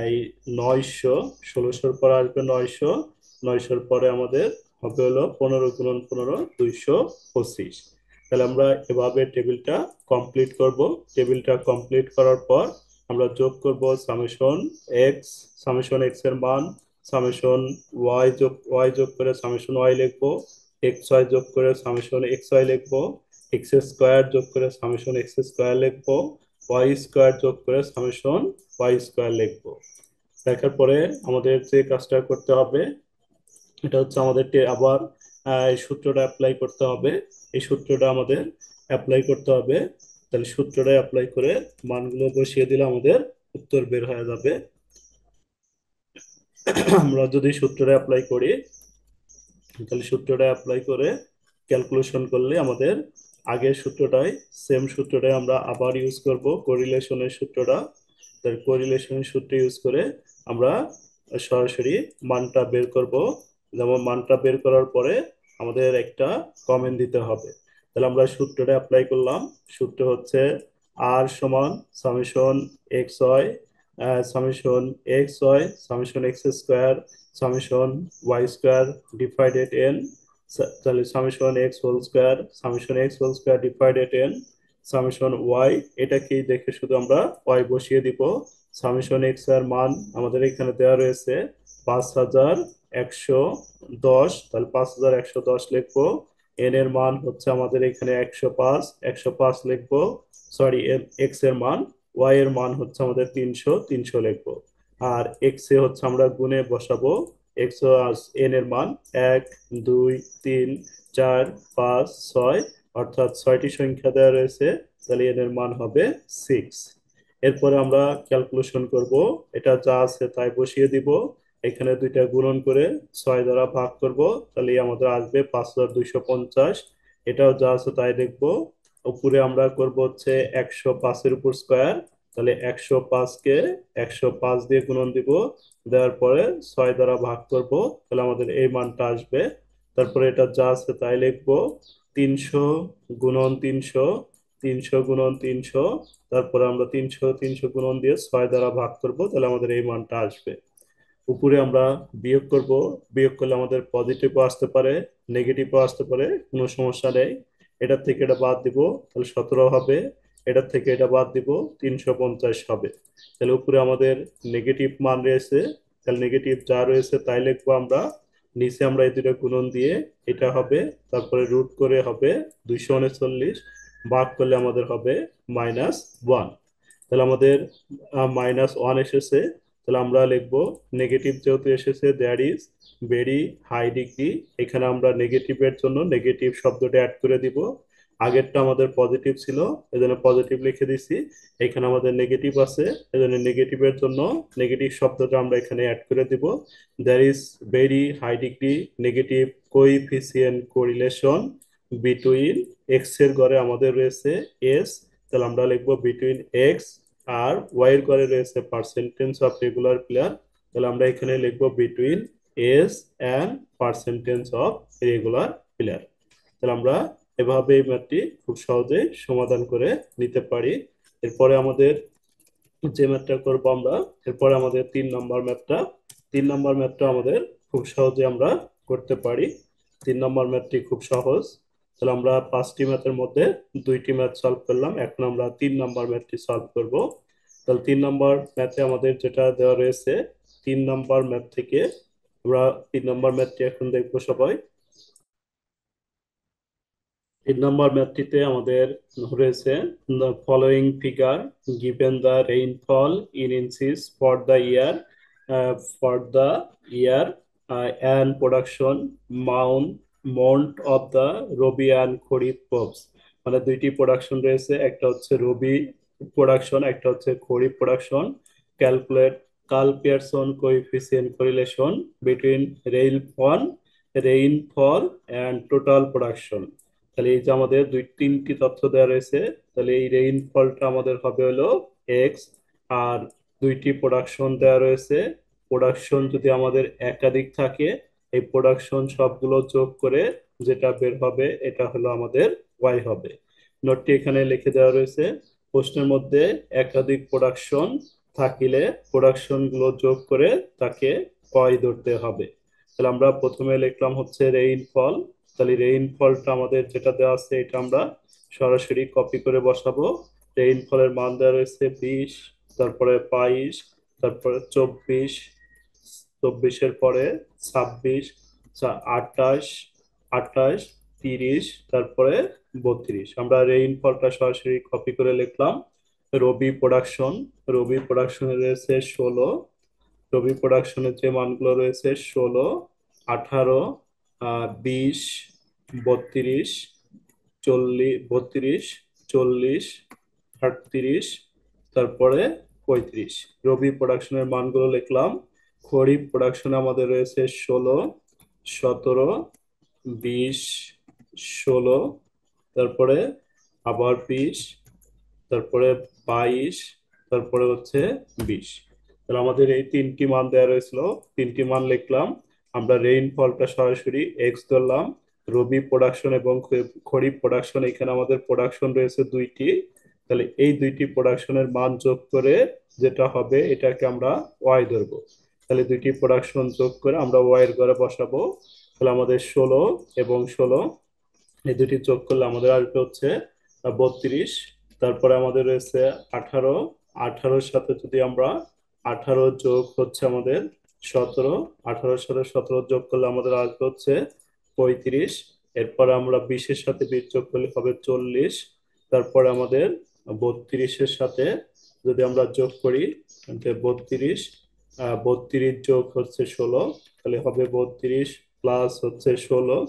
এই 900। 1600-র পরে আসবে 900। 900-র পরে আমাদের হবে হলো 15 গুণন 15 225। তাহলে আমরা এভাবে টেবিলটা কমপ্লিট করব। টেবিলটা কমপ্লিট করার পর আমরা যোগ করব সামেশন এক্স, সামেশন এক্স এর মান, সামেশন ওয়াই যোগ করে সামেশন ওয়াই লিখবো, এক্স ওয়াই যোগ করে সামেশন এক্স ওয়াই লিখবো, এক্স স্কোয়ার যোগ করে সামেশন এক্স স্কোয়ার লিখবো, ওয়াই স্কোয়ার যোগ করে সামেশন ওয়াই স্কোয়ার লিখবো। লেখার পরে আমাদের যে কাজটা করতে হবে এটা হচ্ছে আমাদের আবার এই সূত্রটা অ্যাপ্লাই করতে হবে। এই সূত্রটা আমাদের অ্যাপ্লাই করতে হবে। তাহলে সূত্রটা অ্যাপ্লাই করে মানগুলো বসিয়ে দিলে আমাদের উত্তর বের হয়ে যাবে। আমরা যদি সূত্রটা অ্যাপ্লাই করি, তাহলে সূত্রটা অ্যাপ্লাই করে ক্যালকুলেশন করলে আমাদের আগের সূত্রটাই, সেম সূত্রটাই আমরা আবার ইউজ করব, কোরিলেশনের সূত্রটা। তার কোরিলেশনের সূত্র ইউজ করে আমরা সরাসরি মানটা বের করব। যেমন মানটা বের করার পরে আমাদের একটা কমেন্ট দিতে হবে। তাহলে আমরা সূত্রটা অ্যাপ্লাই করলাম। সূত্র হচ্ছে আর সমান summation X Y, summation X Y summation X square summation Y square divided N, তাহলে summation X whole square, summation X whole square divided N summation Y. এটাকেই দেখে শুধু আমরা ওয়াই বসিয়ে দিব। সামেশন এক্স এর মান আমাদের এখানে দেওয়া রয়েছে 5110, তাহলে 5110 লিখবো। এন এর মান হচ্ছে আমাদের এখানে 105, 105 লিখবো। সরি, এক্স এর মান, ওয়াই এর মান হচ্ছে আমাদের 300, 300 লিখবো। আর এক্স এ হচ্ছে আমরা গুণে বসাবো। এক্স এন এর মান 1 2 3 4 5 6, অর্থাৎ 6টি সংখ্যা দেওয়া রয়েছে, তাহলে এন এর মান হবে 6। এরপরে আমরা ক্যালকুলেশন করব। এটা যা আছে তাই বসিয়ে দিব। এখানে দুইটা গুণন করে 6 দ্বারা ভাগ করব, তাহলে আমাদের আসবে 5250। এটাও যা আছে তাই দেখবো। উপরে আমরা করব হচ্ছে 105-এর উপর স্কোয়ার, তাহলে 105-কে 105 দিয়ে গুণন দিব, দেওয়ার পরে 6 দ্বারা ভাগ করব, তাহলে আমাদের এই মানটা আসবে। তারপরে এটা যা আছে তাই লিখবো। 300 গুণন 300, 300 গুণন 300, তারপরে আমরা 300 300 গুণন দিয়ে 6 দ্বারা ভাগ করব, তাহলে আমাদের এই মানটা আসবে। উপরে আমরা বিয়োগ করব। বিয়োগ করলে আমাদের পজিটিভও আসতে পারে, নেগেটিভও আসতে পারে, কোনো সমস্যা নেই। এটার থেকে এটা বাদ দিব, তাহলে 17 হবে। এটার থেকে এটা বাদ দিব, 350 হবে। তাহলে উপরে আমাদের নেগেটিভ মান রয়েছে, তাহলে নেগেটিভ যা রয়েছে তাই লিখবো আমরা। নিচে আমরা এই দুটো গুণন দিয়ে এটা হবে, তারপরে রুট করে হবে 239, ভাগ করলে আমাদের হবে -1। তাহলে আমাদের -1 এসেছে। তাহলে আমরা লিখবো নেগেটিভ যেহেতু এসেছে, there is very high degree. এখানে আমরা নেগেটিভের জন্য নেগেটিভ শব্দটা অ্যাড করে দিব। আগেরটা আমাদের পজিটিভ ছিল, এজন্য পজিটিভ লিখে দিছি। এখানে আমাদের নেগেটিভ আছে, এজন্য নেগেটিভের জন্য নেগেটিভ শব্দটা আমরা এখানে অ্যাড করে দিব। There is very high degree negative coefficient correlation between, X এর ঘরে আমাদের রয়েছে এস, তাহলে আমরা লিখবো বিটুইন এক্স, আর ওয়াই এর ঘরে রয়েছে পার্সেন্টেজ অফ রেগুলার প্লেয়ার, তাহলে আমরা এখানে লিখবো between S and percentage of regular player. তাহলে আমরা এভাবে এই ম্যাথটি খুব সহজেই সমাধান করে নিতে পারি। এরপরে আমাদের যে ম্যাথটা করবো আমরা, এরপরে আমাদের 3 নম্বর ম্যাথটা, 3 নম্বর ম্যাথটা আমাদের খুব সহজে আমরা করতে পারি। 3 নম্বর ম্যাথটি খুব সহজ। তাহলে আমরা 5টি ম্যাথের মধ্যে 2টি ম্যাথ সলভ করলাম, এখন আমরা 3 নম্বর ম্যাথটি সলভ করব। তাহলে 3 নম্বর ম্যাথে আমাদের যেটা দেওয়া রয়েছে, 3 নম্বর ম্যাথ থেকে আমরা 3 নম্বর ম্যাথটি এখন দেখবো সবাই। 3 নম্বর ম্যাথটিতে আমাদের রয়েছে the following figure given the rainfall in inches for the year and production mount of the Rabi and kharif crops। মানে দুইটি প্রোডাকশন রয়েছে, একটা হচ্ছে রবি প্রোডাকশন, একটা হচ্ছে kharif production. Calculate Karl Pearson coefficient correlation between rainfall and total production. তাহলে এই যে আমাদের 3টি তথ্য দেওয়া রয়েছে, তাহলে এই রেইনফলটা আমাদের হবে হলো এক্স, আর 2টি প্রোডাকশন দেওয়া রয়েছে। প্রোডাকশন যদি আমাদের একাধিক থাকে, এই প্রোডাকশন সবগুলো যোগ করে যেটা বের হবে এটা হলো আমাদের ওয়াই হবে। নোটটি এখানে লিখে দেওয়া রয়েছে। প্রশ্নের মধ্যে একাধিক প্রোডাকশন থাকিলে প্রোডাকশন গুলো যোগ করে তাকে ওয়াই ধরতে হবে। তাহলে আমরা প্রথমে লিখলাম হচ্ছে রেইনফল। তাহলে রেইনফলটা আমাদের যেটা দেওয়া আছে এটা আমরা সরাসরি কপি করে বসাবো। রেইনফলের মান দেওয়া রয়েছে 20, তারপরে 22, তারপরে 24, 24-এর পরে 26, 28, 28, 30, তারপরে 32। আমরা রেইনফলটা সরাসরি কপি করে লিখলাম। রবি প্রোডাকশন, রবি প্রোডাকশনে রয়েছে 16, রবি প্রোডাকশনের যে মানগুলো রয়েছে 16, 18, 20, 32, 40, 32, 40, 38, তারপরে 35। রবি প্রোডাকশনের মানগুলো লিখলাম। খরিফ প্রোডাকশনে আমাদের রয়েছে 16, 17, 20, 16, তারপরে আবার 20, তারপরে 22, তারপরে হচ্ছে 20। তাহলে আমাদের এই তিনটি মান দেওয়া রয়েছিল, তিনটি মান লিখলাম। আমরা রেইনফলটা সরাসরি এক্স ধরলাম। রবি প্রোডাকশন এবং খরিফ প্রোডাকশন, এখানে আমাদের প্রোডাকশন রয়েছে দুইটি। তাহলে এই দুইটি প্রোডাকশনের মান যোগ করে যেটা হবে এটাকে আমরা ওয়াই ধরবো। তাহলে দুইটি প্রোডাকশন যোগ করে আমরা ওয়াই এর ঘরে বসাবো। তাহলে আমাদের 16 এবং 16 এই দুটি যোগ করলে আমাদের আসবে হচ্ছে 32। তারপরে আমাদের রয়েছে 18, 18-র সাথে যদি আমরা 18 যোগ হচ্ছে আমাদের 17, 18-র সাথে 17 যোগ করলে আমাদের আসবে হচ্ছে 35। এরপরে আমরা 20-এর সাথে 20 যোগ করলে হবে 40। তারপরে আমাদের 32-এর সাথে যদি আমরা যোগ করি, 32, 32 যোগ হচ্ছে 16, তাহলে হবে 32 প্লাস হচ্ছে 16।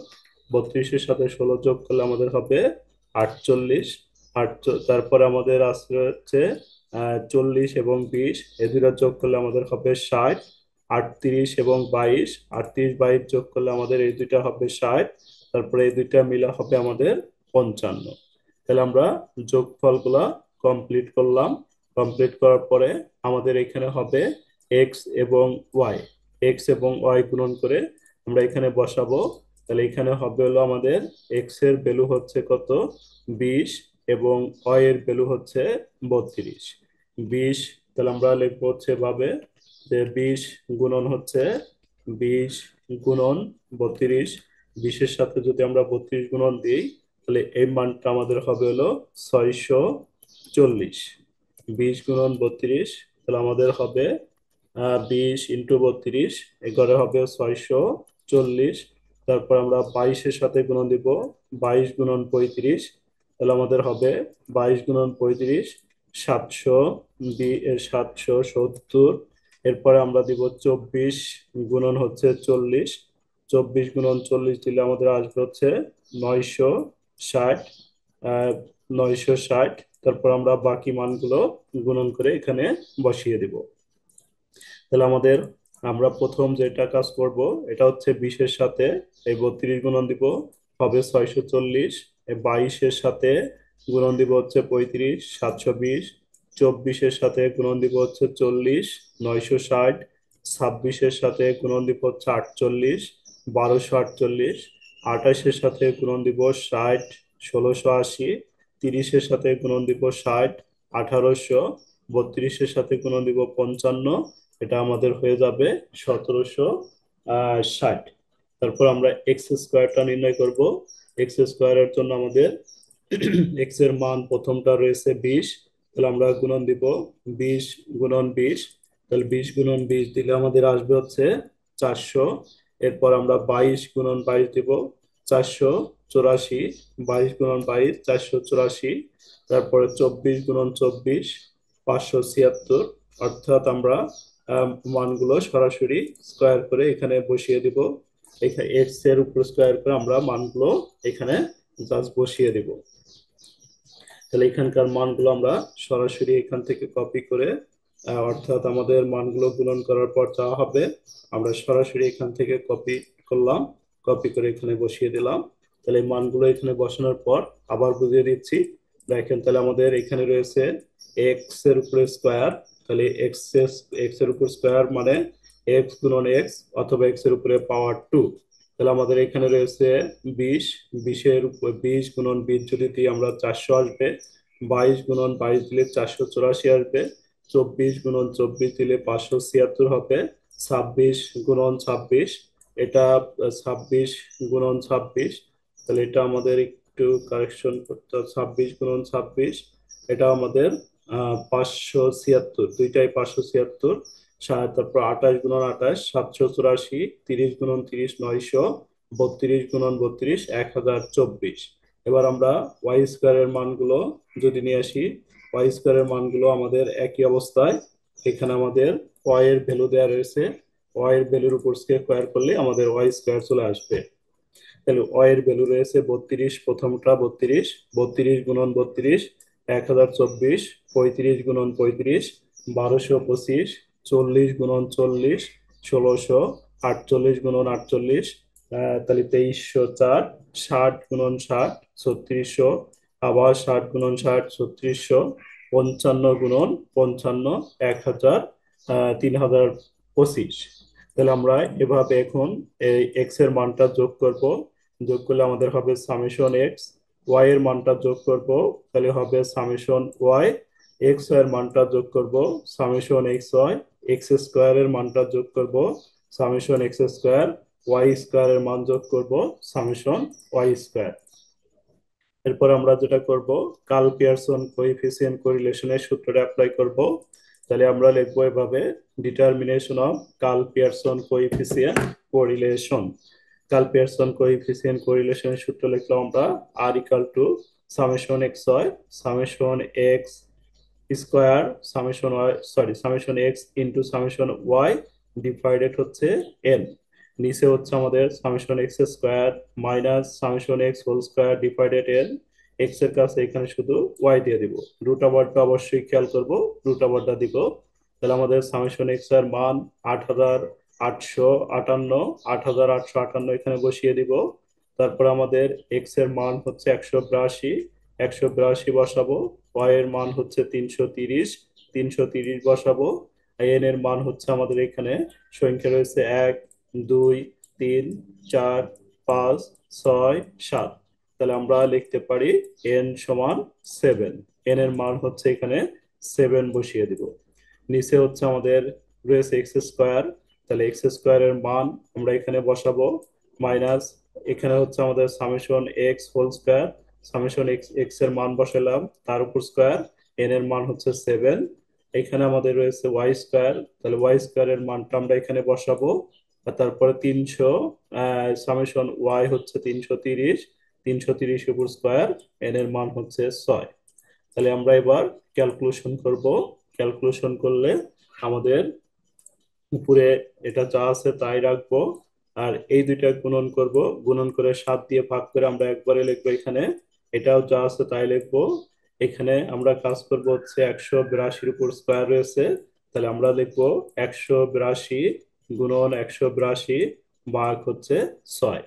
32-এর সাথে 16 যোগ করলে আমাদের হবে 48। তারপরে আমাদের আসবে হচ্ছে 40 এবং 20, এই দুটো যোগ করলে আমাদের হবে 60। 38 এবং 22, 38 22 যোগ করলে আমাদের এই দুইটা হবে 60। তারপরে এই দুইটা মিলে হবে আমাদের 55। তাহলে আমরা যোগফলগুলা কমপ্লিট করলাম। কমপ্লিট করার পরে আমাদের এখানে হবে এক্স এবং ওয়াই। এক্স এবং ওয়াই গুণন করে আমরা এখানে বসাবো। তাহলে এখানে হবে হলো আমাদের এক্স এর ভ্যালু হচ্ছে কত, 20, এবং ওয়াই এর ভ্যালু হচ্ছে 32। 20, তাহলে আমরা লিখবো হচ্ছে ভাবে যে 20 গুণন হচ্ছে 20 গুণন 32। 20-এর সাথে যদি আমরা 32 গুণন দিই তাহলে এই মানটা আমাদের হবে হলো 640। 20 গুণন 32, তাহলে আমাদের হবে 20 × 32, এঘরে হবে 640। তারপর আমরা 22-এর সাথে গুণন দিব, 22 গুণন 35, তাহলে আমাদের হবে 22 গুণন 35 700, 770। এরপরে আমরা দিব 24 গুণন হচ্ছে 40, 24 গুণন 40 দিলে আমাদের আসবে হচ্ছে 960, 960। তারপর আমরা বাকি মানগুলো গুণন করে এখানে বসিয়ে দিব। তাহলে আমাদের আমরা প্রথম যেটা কাজ করব এটা হচ্ছে 20-এর সাথে এই 32 গুণন দিব, হবে 640। 22-এর সাথে গুণন দিব হচ্ছে 35, 720। 24-এর সাথে গুণন দিব হচ্ছে 40, 960। 26-এর সাথে গুণন দিব হচ্ছে 48, 1248। 28-এর সাথে গুণন দিব 60, 1680। 30-এর সাথে গুণন দিব 60, 1800। 32-এর সাথে গুণন দিব 55, এটা আমাদের হয়ে যাবে 1760। তারপর আমরা এক্স স্কোয়ারটা নির্ণয় করব। এক্স স্কোয়ারের জন্য আমাদের এক্স এর মান প্রথমটা রয়েছে 20, তাহলে আমরা গুণন দিব 20 গুণন 20, তাহলে 20 গুণন 20 দিলে আমাদের আসবে হচ্ছে 400। এরপর আমরা 22 গুণন 22 দিব, 484। 22 গুণন 22 484। তারপরে 24 গুণন 24 576। অর্থাৎ আমরা মানগুলো সরাসরি স্কোয়ার করে এখানে বসিয়ে দিব। এখানে এক্স এর উপর স্কোয়ার করে আমরা মানগুলো এখানে জাস্ট বসিয়ে দিব। তাহলে এখানকার মানগুলো আমরা সরাসরি এখান থেকে কপি করে, অর্থাৎ আমাদের মানগুলো গুণন করার পর যা হবে আমরা সরাসরি এখান থেকে কপি করলাম, কপি করে এখানে বসিয়ে দিলাম। তাহলে এই মানগুলো এখানে বসানোর পর আবার বুঝিয়ে দিচ্ছি। দেখেন তাহলে আমাদের এখানে রয়েছে এক্স এর উপরে স্কোয়ার, তাহলে এক্স এর উপর স্কোয়ার মানে এক্স গুণন এক্স অথবা এক্স এর উপরে পাওয়ার 2। তাহলে আমাদের এখানে রয়েছে 20, 20-এর উপর 20 গুণন 20 যদি দিই আমরা 400 আসবে। 22 গুণন 22 দিলে 484 আসবে। 24 গুণন 24 দিলে 576 হবে। 26 গুণন 26, এটা 26 গুণন 26, তাহলে এটা আমাদের একটু কারেকশন করতে হবে। 26 গুণন 26, এটা আমাদের 576, দুইটাই 576। তারপর 28 গুণন 28 784। 30 গুণন 30 900। 32 গুণন 32 1024। এবার আমরা ওয়াই স্কোয়ারের মানগুলো যদি নিয়ে আসি, ওয়াই স্কোয়ারের মানগুলো আমাদের একই অবস্থায়। এখানে আমাদের ওয়াই এর ভ্যালু দেওয়া রয়েছে, ওয়াই এর ভ্যালুর উপর স্কোয়ার করলে আমাদের ওয়াই স্কোয়ার চলে আসবে। তাহলে ওয়াই এর ভ্যালু রয়েছে 32, প্রথমটা 32, 32 গুণন 32 1024। 35 গুণন 35 1225। 40 গুণন 40 1648 গুণন 48, তাহলে 2304, 60 গুণন 60 3600, আবার 60 গুণন 60 3600, 55 গুণন 55 1000, 3025। তাহলে আমরা এভাবে এখন এই এক্স এর মানটা যোগ করব। যোগ করলে আমাদের হবে সামেশন এক্স। ওয়াই এর মানটা যোগ করব, তাহলে হবে সামেশন ওয়াই। এক্স এর মানটা যোগ করব, summation X Y. X square এর মানটা যোগ করব, summation X square. Y square এর মান যোগ করব, সামেশন ওয়াই স্কোয়ার। এরপর আমরা যেটা করব, কার্ল পিয়ারসন কোএফিসিয়েন্ট কোরিলেশনের সূত্রটা অ্যাপ্লাই করব। তাহলে আমরা লিখবো এভাবে, determination of Karl Pearson coefficient correlation. Karl Pearson coefficient কোরিলেশনের সূত্র লিখলাম আমরা, R equal to summation X Y, summation X square, summation Y, sorry summation X into summation Y divided হচ্ছে এন। নিচে হচ্ছে আমাদের summation X square minus summation X whole square divided N. X এর কাছে এখানে শুধু ওয়াই দিয়ে দিব, রুট আবারটা অবশ্যই খেয়াল করব, রুট আবারটা দিব। তাহলে আমাদের সামেশন এক্স এর মান 8858, 8858 এখানে বসিয়ে দিব। তারপর আমাদের এক্স এর মান হচ্ছে 182, 182 বসাবো। ওয়াই এর মান হচ্ছে 330, 330 বসাবো। এন এর মান হচ্ছে আমাদের এখানে সংখ্যা রয়েছে 1 2 3 4 5 6 7। তাহলে আমরা লিখতে পারি এন সমান 7। এন এর মান হচ্ছে এখানে 7 বসিয়ে দিব। নিচে হচ্ছে আমাদের রয়েছে এক্স স্কোয়ার। তাহলে এক্স স্কোয়ার এর মান আমরা এখানে বসাবো, মাইনাস এখানে হচ্ছে আমাদের summation X whole square. Summation X, X এর মান বসালাম, তার উপর স্কোয়ার। এন এর মান হচ্ছে 7। এখানে আমাদের রয়েছে ওয়াই স্কোয়ার। তাহলে ওয়াই স্কোয়ার এর মানটা আমরা এখানে বসাবো। আর তারপরে 300, সামেশন ওয়াই হচ্ছে 330, 330 উপর স্কোয়ার। এন এর মান হচ্ছে 6। তাহলে আমরা এবার ক্যালকুলেশন করব। ক্যালকুলেশন করলে আমাদের উপরে এটা যা আছে তাই রাখবো, আর এই দুইটা গুণন করব। গুণন করে 7 দিয়ে ভাগ করে আমরা একবারে লিখবো এখানে। এটাও যা আছে তাই লিখবো। এখানে আমরা কাজ করব হচ্ছে 182 উপর স্কোয়ার রয়েছে, তাহলে আমরা লিখবো 182 গুণন 182 ভাগ হচ্ছে 6।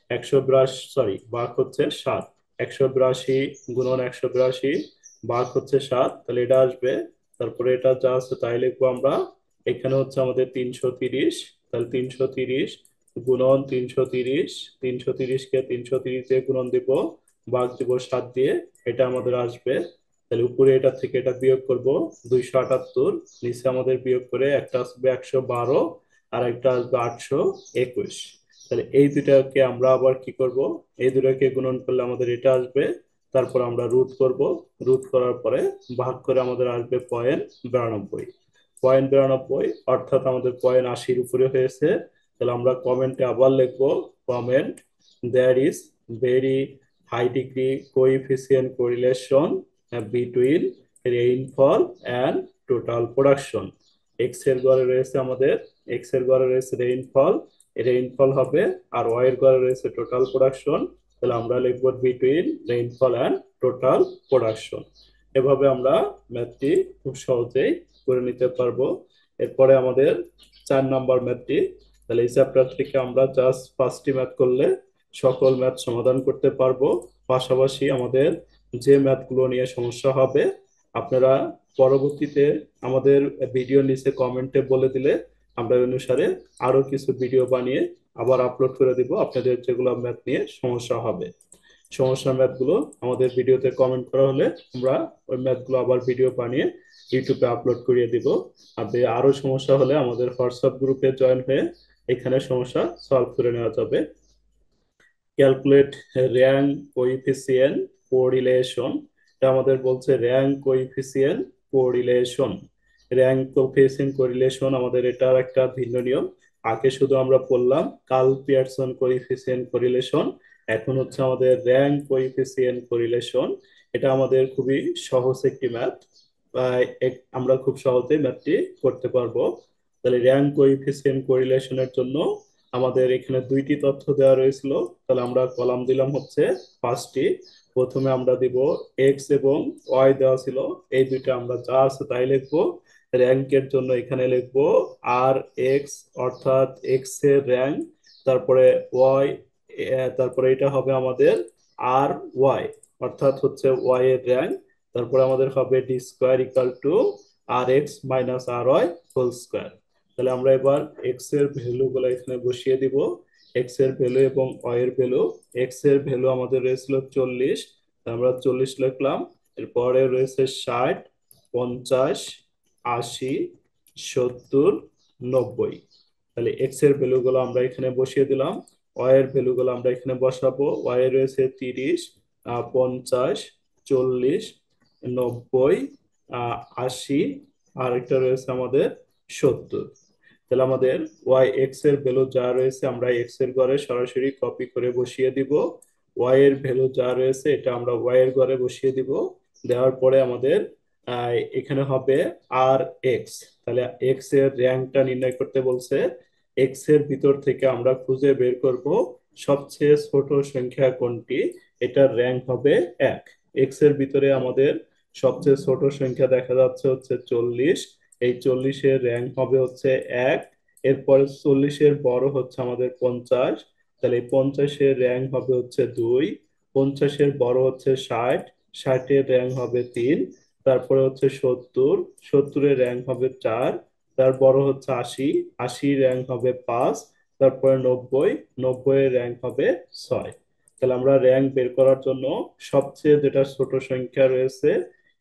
182, সরি ভাগ হচ্ছে 7। 182 গুণন 182 ভাগ হচ্ছে 7, তাহলে এটা আসবে। তারপরে এটা যা আছে তাই লিখবো আমরা। এখানে হচ্ছে আমাদের 330, তাহলে 330 গুণন 330, 330 কে 330 দিয়ে গুণন দিব, ভাগ দিব 7 দিয়ে, এটা আমাদের আসবে। তাহলে উপরে এটা থেকে এটা বিয়োগ করব 278, নিচে আমাদের বিয়োগ করে একটা আসবে 112, আর একটা আসবে 821। তাহলে এই দুটাকে আমরা আবার কি করব, এই দুটাকে গুণন করলে আমাদের এটা আসবে। তারপর আমরা রুট করব, রুট করার পরে ভাগ করে আমাদের আসবে 0.92। 0.92 অর্থাৎ আমাদের 0.80 উপরে হয়েছে। তাহলে আমরা কমেন্টে আবার লিখবো, comment, there is very high degree coefficient correlation between rainfall and total production. X এর ঘরে রয়েছে আমাদের, এক্স এর ঘরে রয়েছে রেইনফল, রেইনফল হবে, আর ওয়াই এর ঘরে রয়েছে টোটাল প্রোডাকশন। তাহলে আমরা লিখবো between rainfall and total production. এভাবে আমরা ম্যাথটি খুব সহজেই করে নিতে পারবো। এরপরে আমাদের 4 নাম্বার ম্যাথটি। তাহলে এই চ্যাপ্টার থেকে আমরা জাস্ট 5টি ম্যাথ করলে সকল ম্যাথ সমাধান করতে পারবো। পাশাপাশি আমাদের যে ম্যাথগুলো নিয়ে সমস্যা হবে আপনারা পরবর্তীতে আমাদের ভিডিও নিচে কমেন্টে বলে দিলে আমরা ওই অনুসারে আরো কিছু ভিডিও বানিয়ে আবার আপলোড করে দিব আপনাদের যেগুলো ম্যাথ নিয়ে সমস্যা হবে। সমস্যার ম্যাথগুলো আমাদের ভিডিওতে কমেন্ট করা হলে আমরা ওই ম্যাথগুলো আবার ভিডিও বানিয়ে ইউটিউবে আপলোড করিয়ে দিব। আর আরো সমস্যা হলে আমাদের হোয়াটসঅ্যাপ গ্রুপে জয়েন হয়ে এখানে সমস্যা সলভ করে নেওয়া যাবে। Calculate rank coefficient correlation. এটা আমাদের বলছে rank coefficient correlation. Rank coefficient correlation আমাদের এটার একটা ভিন্ন নিয়ম। আগে শুধু আমরা পড়লাম কার্ল পিয়ারসন কোএফিসিয়েন্ট কোরিলেশন, এখন হচ্ছে আমাদের র্যাঙ্ক কোএফিসিয়েন্ট কোরিলেশন। এটা আমাদের খুবই সহজ একটি ম্যাথ, আমরা খুব সহজেই ম্যাথটি করতে পারবো। তাহলে র্যাঙ্ক কোএফিসিয়েন্ট কোরিলেশনের জন্য আমাদের এখানে 2টি তথ্য দেওয়া রয়েছিল। তাহলে আমরা কলাম দিলাম হচ্ছে 5টি। প্রথমে আমরা দিব এক্স এবং ওয়াই দেওয়া ছিল, এই দুইটা আমরা যা আছে তাই লিখবো। র্যাঙ্কের জন্য এখানে লিখবো আর এক্স, অর্থাৎ এক্স এর র্যাঙ্ক, তারপরে ওয়াই, তারপরে এটা হবে আমাদের আর ওয়াই, অর্থাৎ হচ্ছে ওয়াই এর র্যাঙ্ক। তারপরে আমাদের হবে D square equal to R X minus R Y whole square. তাহলে আমরা এবার এক্স এর ভ্যালু গুলো এখানে বসিয়ে দিব, এক্স এর ভ্যালু এবং ওয়াই এর ভ্যালু। এক্স এর ভ্যালু আমাদের রয়েছিল 40, আমরা 40 লিখলাম। এরপরে রয়েছে 60, 50, 80, 70, 90। তাহলে এক্স এর ভ্যালু গুলো আমরা এখানে বসিয়ে দিলাম, ওয়াই এর ভ্যালু গুলো আমরা এখানে বসাবো। ওয়াই এর রয়েছে 30, 50, 40, 90, 80, আর একটা রয়েছে আমাদের 70। তাহলে আমাদের ওয়াই এক্স এর ভ্যালু যা রয়েছে আমরা এক্স এর ঘরে সরাসরি কপি করে বসিয়ে দিব, ওয়াই এর ভ্যালু যা রয়েছে এটা আমরা ওয়াই এর ঘরে বসিয়ে দিব। দেওয়ার পরে আমাদের এখানে হবে আর এক্স। তাহলে এক্স এর র্যাঙ্কটা নির্ণয় করতে বলছে, এক্স এর ভিতর থেকে আমরা খুঁজে বের করব সবচেয়ে ছোট সংখ্যা কোনটি, এটার র্যাঙ্ক হবে 1। এক্স এর ভিতরে আমাদের সবচেয়ে ছোট সংখ্যা দেখা যাচ্ছে হচ্ছে 40, এই 40-এর র্যাঙ্ক হবে হচ্ছে 1। এরপরে 40-এর বড় হচ্ছে আমাদের 50, তাহলে এই 50-এর র্যাঙ্ক হবে হচ্ছে 2। 50-এর বড় হচ্ছে 60, 60-এর র্যাঙ্ক হবে 3। তারপরে হচ্ছে 70, 70-এর র্যাঙ্ক হবে 4। তার বড় হচ্ছে 80, 80 র্যাঙ্ক হবে 5। তারপরে 90, 90-এর র্যাঙ্ক হবে 6। তাহলে আমরা র্যাঙ্ক বের করার জন্য সবচেয়ে যেটা ছোট সংখ্যা রয়েছে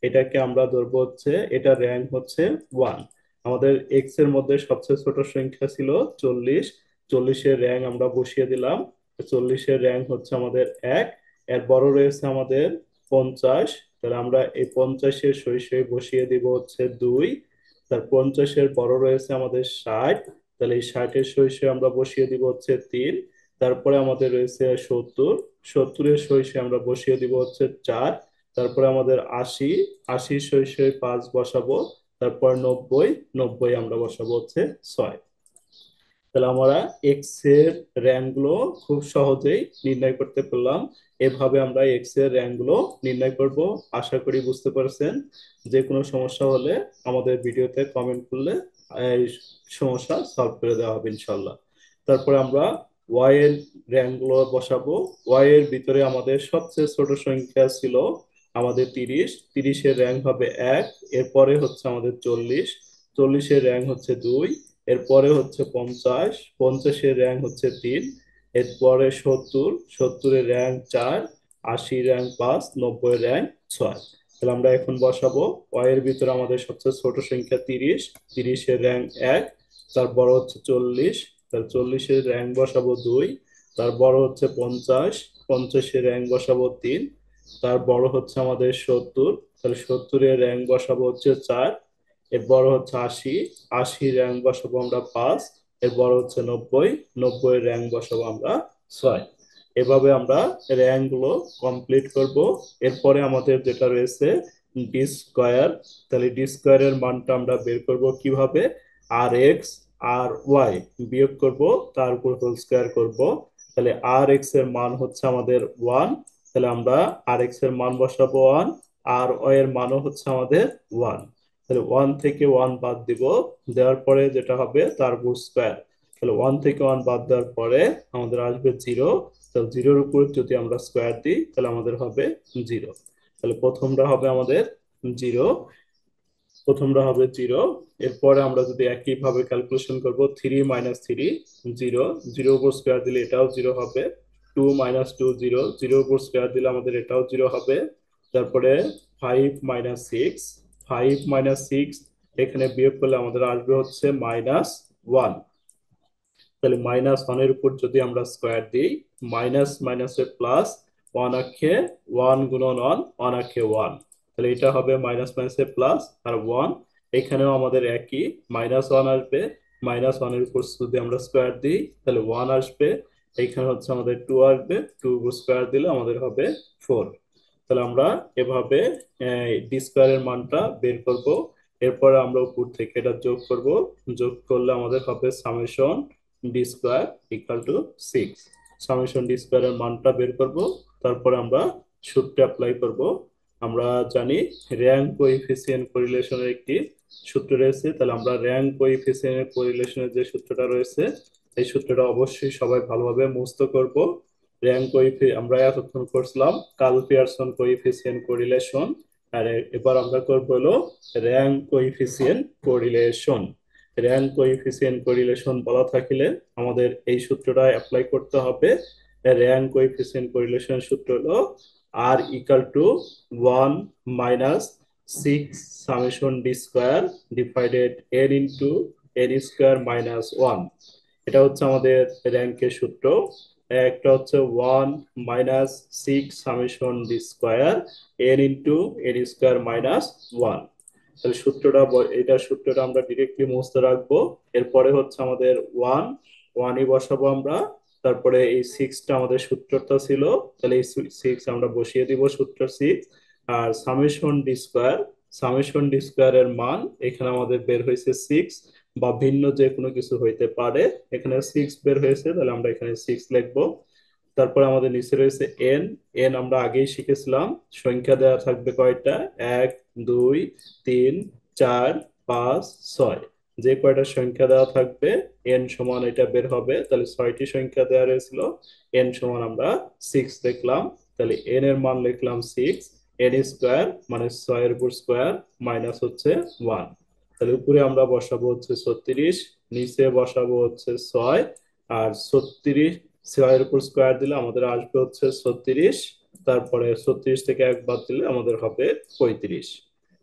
এটাকে আমরা ধরবো হচ্ছে, এটা র্যাঙ্ক হচ্ছে 1। আমাদের এক্স এর মধ্যে সবচেয়ে ছোট সংখ্যা ছিল 40, 40-এর র্যাঙ্ক আমরা বসিয়ে দিলাম। 40-এর র্যাঙ্ক হচ্ছে আমাদের 1। এর বড় রয়েছে আমাদের 50, তাহলে আমরা এই 50-এর সই বসিয়ে দিব হচ্ছে 2। তার 50-এর বড় রয়েছে আমাদের 60, তাহলে এই 60-এর সই আমরা বসিয়ে দিব হচ্ছে 3। তারপরে আমাদের রয়েছে 70, 70-এর সই আমরা বসিয়ে দিব হচ্ছে 4। তারপরে আমাদের 80, 80 সই 5 বসাবো। তারপর 90, 90 আমরা বসাবো হচ্ছে 6। তাহলে আমরা এক্স এর র্যাঙ্ক গুলো খুব সহজেই নির্ণয় করতে পারলাম। এভাবে আমরা এক্স এর র্যাঙ্ক গুলো নির্ণয় করব। আশা করি বুঝতে পারছেন। যে কোনো সমস্যা হলে আমাদের ভিডিওতে কমেন্ট করলে এই সমস্যা সলভ করে দেওয়া হবে ইনশাল্লাহ। তারপরে আমরা ওয়াই এর র্যাঙ্ক গুলো বসাবো। ওয়াই এর ভিতরে আমাদের সবচেয়ে ছোট সংখ্যা ছিল আমাদের 30, 30-এর র্যাঙ্ক হবে 1। এরপরে হচ্ছে আমাদের 40, 40-এর র্যাঙ্ক হচ্ছে 2। এরপরে হচ্ছে 50, 50-এর র্যাঙ্ক হচ্ছে 3। এরপরে 70, 70-এর র্যাঙ্ক 4। 80 র্যাঙ্ক 5, 90-এর র্যাঙ্ক 6। তাহলে আমরা এখন বসাবো ওয়াই এর ভিতরে আমাদের সবচেয়ে ছোট সংখ্যা 30, 30-এর র্যাঙ্ক 1। তার বড় হচ্ছে 40, তার 40-এর র্যাঙ্ক বসাবো 2। তার বড় হচ্ছে 50, 50-এর র্যাঙ্ক বসাবো 3। তার বড় হচ্ছে আমাদের 70, তাহলে 70-এর র্যাঙ্ক বসাবো হচ্ছে 4। এর বড় হচ্ছে 80, 80 র্যাঙ্ক বসাবো আমরা 5। এর বড় হচ্ছে 90, 90 র্যাঙ্ক বসাবো আমরা 6। এভাবে আমরা র্যাঙ্ক গুলো কমপ্লিট করব। এরপরে আমাদের যেটা রয়েছে ডি স্কোয়ার, তাহলে ডি স্কোয়ারের মানটা আমরা বের করব কিভাবে, আর এক্স আর ওয়াই বিয়োগ করব, তার উপর হোল স্কোয়ার করব। তাহলে আর এক্স এর মান হচ্ছে আমাদের 1, তাহলে আমরা আর এক্স এর মান বসাবো 1, আর ওয়াই এর মানও হচ্ছে আমাদের 1। তাহলে 1 থেকে 1 বাদ দিব, দেওয়ার পরে যেটা হবে তার উপর স্কোয়ার। তাহলে 1 থেকে 1 বাদ দেওয়ার পরে আমাদের আসবে 0। তাহলে 0-এর উপর যদি আমরা স্কোয়ার দিই তাহলে আমাদের হবে 0। তাহলে প্রথমটা হবে আমাদের 0, প্রথমটা হবে 0। এরপরে আমরা যদি একই ভাবে ক্যালকুলেশন করব, 3 মাইনাস 3 0, 0 উপর স্কোয়ার দিলে এটাও 0 হবে। 2 মাইনাস 2 0, 0 উপর স্কোয়ার দিলে আমাদের এটাও 0 হবে। তারপরে 5 মাইনাস 6, 5 মাইনাস 6 এখানে বিয়োগ করলে আমাদের আসবে হচ্ছে মাইনাস 1। তাহলে মাইনাস 1-এর উপর যদি আমরা স্কোয়ার দিই, মাইনাস মাইনাসে প্লাস, 1 আক্ষে 1 গুণন 1, 1 আক্ষে 1। তাহলে এটা হবে মাইনাস মাইনাসে প্লাস আর 1। এখানেও আমাদের একই মাইনাস 1 আসবে, মাইনাস 1-এর উপর যদি আমরা স্কোয়ার দিই তাহলে 1 আসবে। এখানে হচ্ছে আমাদের 2 আসবে, 2 উপর স্কোয়ার দিলে আমাদের হবে 4। তাহলে আমরা এভাবে ডি স্কোয়ারের মানটা বের করব। এরপরে আমরা উপর থেকে এটা যোগ করব, যোগ করলে আমাদের হবে summation D square equal two 6। Summation D স্কোয়ারের মানটা বের করব, তারপরে আমরা সূত্রটা অ্যাপ্লাই করব। আমরা জানি র্যাঙ্ক কোএফিসিয়েন্ট কোরিলেশনের একটি সূত্র রয়েছে, তাহলে আমরা র্যাঙ্ক কোএফিসিয়েন্ট কোরিলেশনের যে সূত্রটা রয়েছে এই সূত্রটা অবশ্যই সবাই ভালোভাবে মুখস্থ করব। র্যাঙ্ক কোএফি আমরা এতক্ষণ করছিলাম কার্ল পিয়ারসন কোএফিসিয়েন্ট কোরিলেশন, আর এবার আমরা করব হলো rank coefficient correlation. Rank coefficient correlation বলা থাকলে আমাদের এই সূত্রটা অ্যাপ্লাই করতে হবে। র্যাঙ্ক কোএফিসিয়েন্ট কোরিলেশন সূত্র হলো R equal to 1 - 6 summation D square divided N into N square minus one. এটা হচ্ছে আমাদের র্যাঙ্কের সূত্র। একটা হচ্ছে 1 - 6 summation D square N into N square minus one. তাহলে এটা সূত্রটা আমরা ডিরেক্টলি মুছতে রাখবো। এরপরে হচ্ছে আমাদের ওয়ানই বসাবো আমরা। তারপরে এই সিক্সটা আমাদের সূত্রটা ছিল, তাহলে এই সিক্স আমরা বসিয়ে দিব সূত্র সিক্স। আর সামেশন ডি স্কোয়ার এর মান এখানে আমাদের বের হয়েছে সিক্স, বা ভিন্ন যে কোনো কিছু হইতে পারে। এখানে সিক্স বের হয়েছে, তাহলে আমরা এখানে সিক্স লিখবো। তারপরে আমাদের নিচে রয়েছে এন। এন আমরা আগেই শিখেছিলাম, সংখ্যা দেওয়া থাকবে কয়টা, 1 2 3 4 5 6। যে কয়টা সংখ্যা দেওয়া থাকবে এন সমান এটা বের হবে, তাহলে 6টি সংখ্যা দেওয়া রয়েছিল, এন সমান আমরা সিক্স লিখলাম। তাহলে এন এর মান লিখলাম সিক্স। এন স্কোয়ার মানে 6 এর উপর স্কোয়ার মাইনাস হচ্ছে ওয়ান। তাহলে উপরে আমরা বসাবো হচ্ছে 36, নিচে বসাবো হচ্ছে 6। আর 36, 6 এর উপর স্কোয়ার দিলে আমাদের আসবে হচ্ছে 36। তারপরে 36 থেকে এক বাদ দিলে আমাদের হবে 35।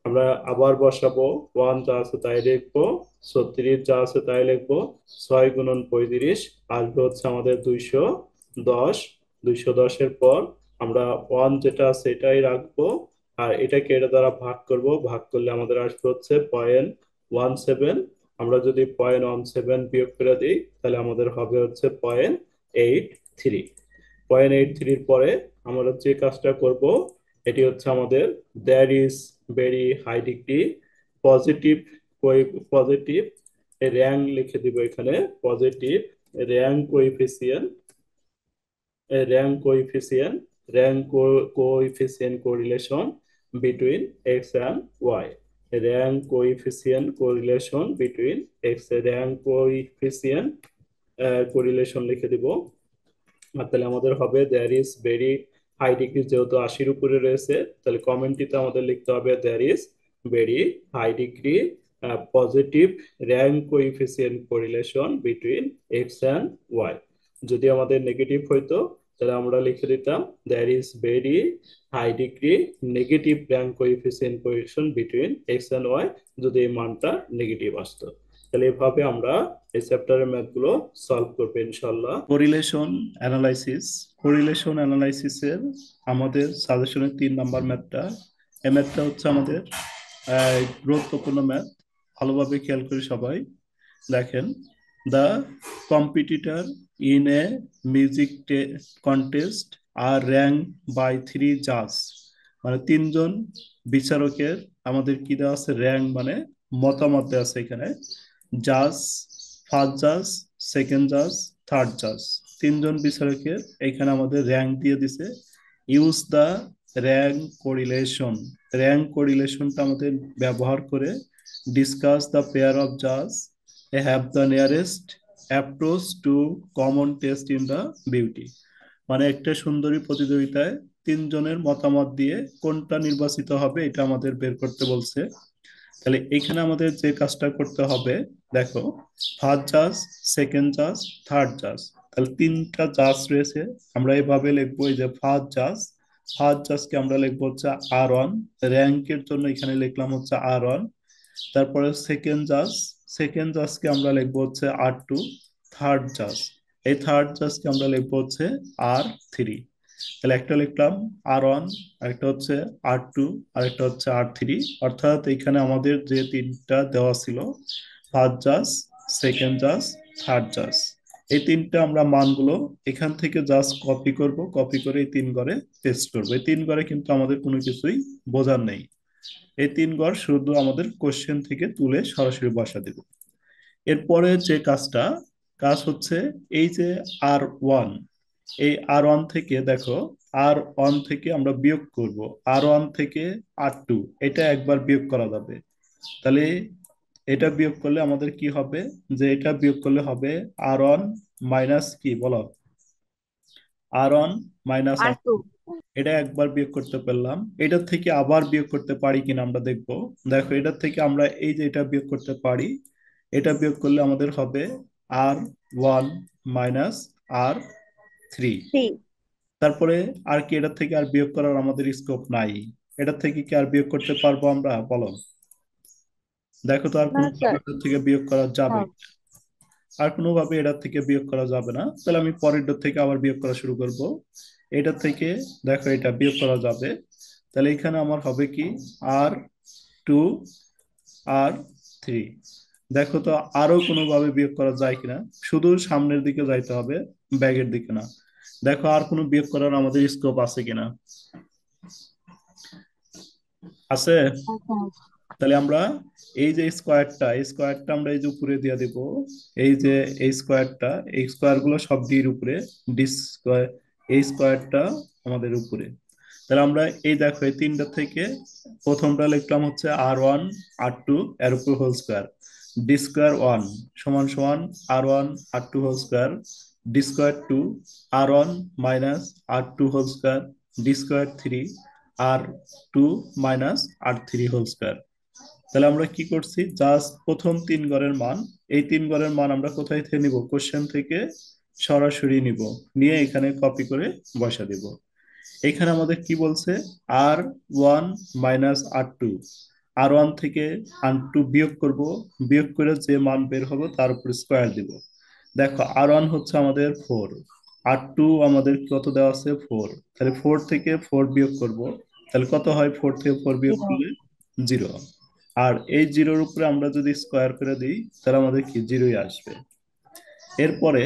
আমরা আবার বসাবো, ওয়ান যা আছে তাই লিখবো, 36 যা আছে তাই লিখবো। 6 × 35 আসবে হচ্ছে আমাদের 210। 210-এর পর আমরা ওয়ান যেটা আছে এটাই রাখবো, আর এটাকে এটা দ্বারা ভাগ করব, ভাগ করলে আমাদের আসবে হচ্ছে 0.17। আমরা যদি 0.17 বিয়োগ করে দিই তাহলে আমাদের হবে হচ্ছে 0.83। 0.83-র পরে আমরা যে কাজটা করব এটি হচ্ছে আমাদের there is very high degree positive positive rank লিখে দিব এখানে। Positive rank coefficient rank coefficient rank coefficient correlation between X and Y. Rank coefficient correlation between X, rank coefficient correlation লিখে দিব। আর তাহলে আমাদের হবে there is very high degree, যেহেতু 80-র উপরে রয়েছে তাহলে কমেন্টটিতে আমাদের লিখতে হবে there is very high degree positive rank coefficient correlation between X and Y. যদি আমাদের নেগেটিভ হইতো তাহলে আমরা লিখে দিতাম there is very high degree negative rank coefficient correlation between X and Y, যদি এই মানটা নেগেটিভ আসতো। তাহলে এভাবে আমরা এই চ্যাপ্টারের ম্যাথ গুলো সলভ করবো ইনশাল্লাহ। কোরিলেশন অ্যানালাইসিসের আমাদের সাজেশনের 3 নাম্বার ম্যাথটা, এই ম্যাথটা হচ্ছে আমাদের গুরুত্বপূর্ণ ম্যাথ। ভালোভাবে খেয়াল করে সবাই দেখেন। The competitor in a music contest are rank by 3 জাজ, মানে 3 জন বিচারকের আমাদের কি দেওয়া আছে, র্যাঙ্ক মানে মতামত দেওয়া আছে এখানে। জাজ, ফার্স্ট জাজ, সেকেন্ড জাজ, থার্ড জাজ, 3 জন বিচারকের এখানে আমাদের র্যাঙ্ক দিয়ে দিছে। Use the rank correlation, rank কোরিলেশনটা আমাদের ব্যবহার করে ডিসকাস দ্য পেয়ার অফ জাজ have the nearest approach to common taste in the beauty, মানে একটা সুন্দরী প্রতিযোগিতায় 3 জনের মতামত দিয়ে কোনটা নির্বাচিত হবে এটা আমাদের বের করতে বলছে। তাহলে এখানে আমাদের যে কাজটা করতে হবে, দেখো, ফার্স্ট জাজ, সেকেন্ড জাজ, থার্ড জাজ, তাহলে 3টা জাজ রয়েছে। আমরা এভাবে লিখবো, এই যে ফার্স্ট জাজকে আমরা লিখবো হচ্ছে R1, র্যাঙ্কের জন্য এখানে লিখলাম হচ্ছে R1। তারপরে সেকেন্ড জাজকে আমরা লিখবো হচ্ছে R2। থার্ড জাজ, এই থার্ড জাজকে আমরা লিখবো হচ্ছে R3। তাহলে একটা লিখলাম R1, আরেকটা হচ্ছে R2, আরেকটা হচ্ছে R3। অর্থাৎ এখানে আমাদের যে 3টা দেওয়া ছিল, ফার্স্ট জাজ, সেকেন্ড জাজ, থার্ড জাজ, এই 3টা আমরা মানগুলো এখান থেকে জাস্ট কপি করব, কপি করে এই 3 ঘরে পেস্ট করবো। এই 3 ঘরে কিন্তু আমাদের কোনো কিছুই বোঝার নেই, এই 3 ঘর শুধু আমাদের কোশ্চেন থেকে তুলে সরাসরি বসা দেব। এরপরে যে কাজ হচ্ছে এই যে R1, এই R1 থেকে দেখো, R1 থেকে আমরা বিয়োগ করব, R1 থেকে R2 এটা একবার বিয়োগ করা যাবে। তাহলে এটা বিয়োগ করলে আমাদের কি হবে, যে এটা বিয়োগ করলে হবে R1 মাইনাস কি বলো, R1 মাইনাস আর টু। এটা একবার বিয়োগ করতে পারলাম, এটার থেকে আবার বিয়োগ করতে পারি কিনা আমরা দেখবো। দেখো এটার থেকে আমরা এই যে এটা বিয়োগ করতে পারি, এটা বিয়োগ করলে আমাদের হবে R1 মাইনাস R3। থ্রি। তারপরে আর কি এটার থেকে আর বিয়োগ করার আমাদের স্কোপ নাই? এটার থেকে কি আর বিয়োগ করতে পারবো আমরা বলো? দেখো তো আর না কোনো স্যার। এটার থেকে বিয়োগ করা যাবে? হ্যাঁ। আর কোনোভাবে এটার থেকে বিয়োগ করা যাবে না, তাহলে আমি পরেরটার থেকে আবার বিয়োগ করা শুরু করব। এটার থেকে দেখো এটা বিয়োগ করা যাবে, তাহলে এখানে আমার হবে কি R2 R3। দেখো তো আরো কোনোভাবে বিয়োগ করা যায় কিনা, শুধু সামনের দিকে যাইতে হবে, ব্যাগের দিকে না। দেখো আর কোনো বিয়োগ করার আমাদের স্কোপ আছে কিনা, আছে? আচ্ছা। তাহলে আমরা এই যে স্কোয়ারটা, এই স্কোয়ারটা আমরা এই যে উপরে দিয়ে দিব, এই যে এই স্কোয়ারটা, এই স্কোয়ার গুলো সব ডির উপরে, ডি স্কোয়ার, এই স্কোয়ারটা আমাদের উপরে। তাহলে আমরা এই দেখো এই তিনটা থেকে প্রথমটা লিখলাম হচ্ছে R1 R2 এর উপর হোল স্কোয়ার, ডি স্কোয়ার 1 সমান সমান R1 R2 whole square, D square 2 R1 minus R2 whole square, D square 3 R2 minus R3 whole square. তাহলে আমরা কি করছি, জাস্ট প্রথম তিন ঘরের মান, এই তিন ঘরের মান আমরা কোথায় থেকে নিব, কোশ্চেন থেকে সরাসরি নিব, নিয়ে এখানে কপি করে বসা দিব। এখানে আমাদের কি বলছে, R1 মাইনাস R2, R1 থেকে R2 বিয়োগ করব, বিয়োগ করে যে মান বের হবে তার উপর স্কোয়ার দিব। দেখো R1 হচ্ছে আমাদের 4, R2 আমাদের কত দেওয়া আছে 4, তাহলে 4 থেকে 4 বিয়োগ করব, তাহলে কত হয় 4 থেকে 4 বিয়োগ জিরো। করলে 0। আর এই জিরোর উপরে আমরা যদি স্কোয়ার করে দিই তাহলে আমাদের কি জিরোই আসবে। এরপরে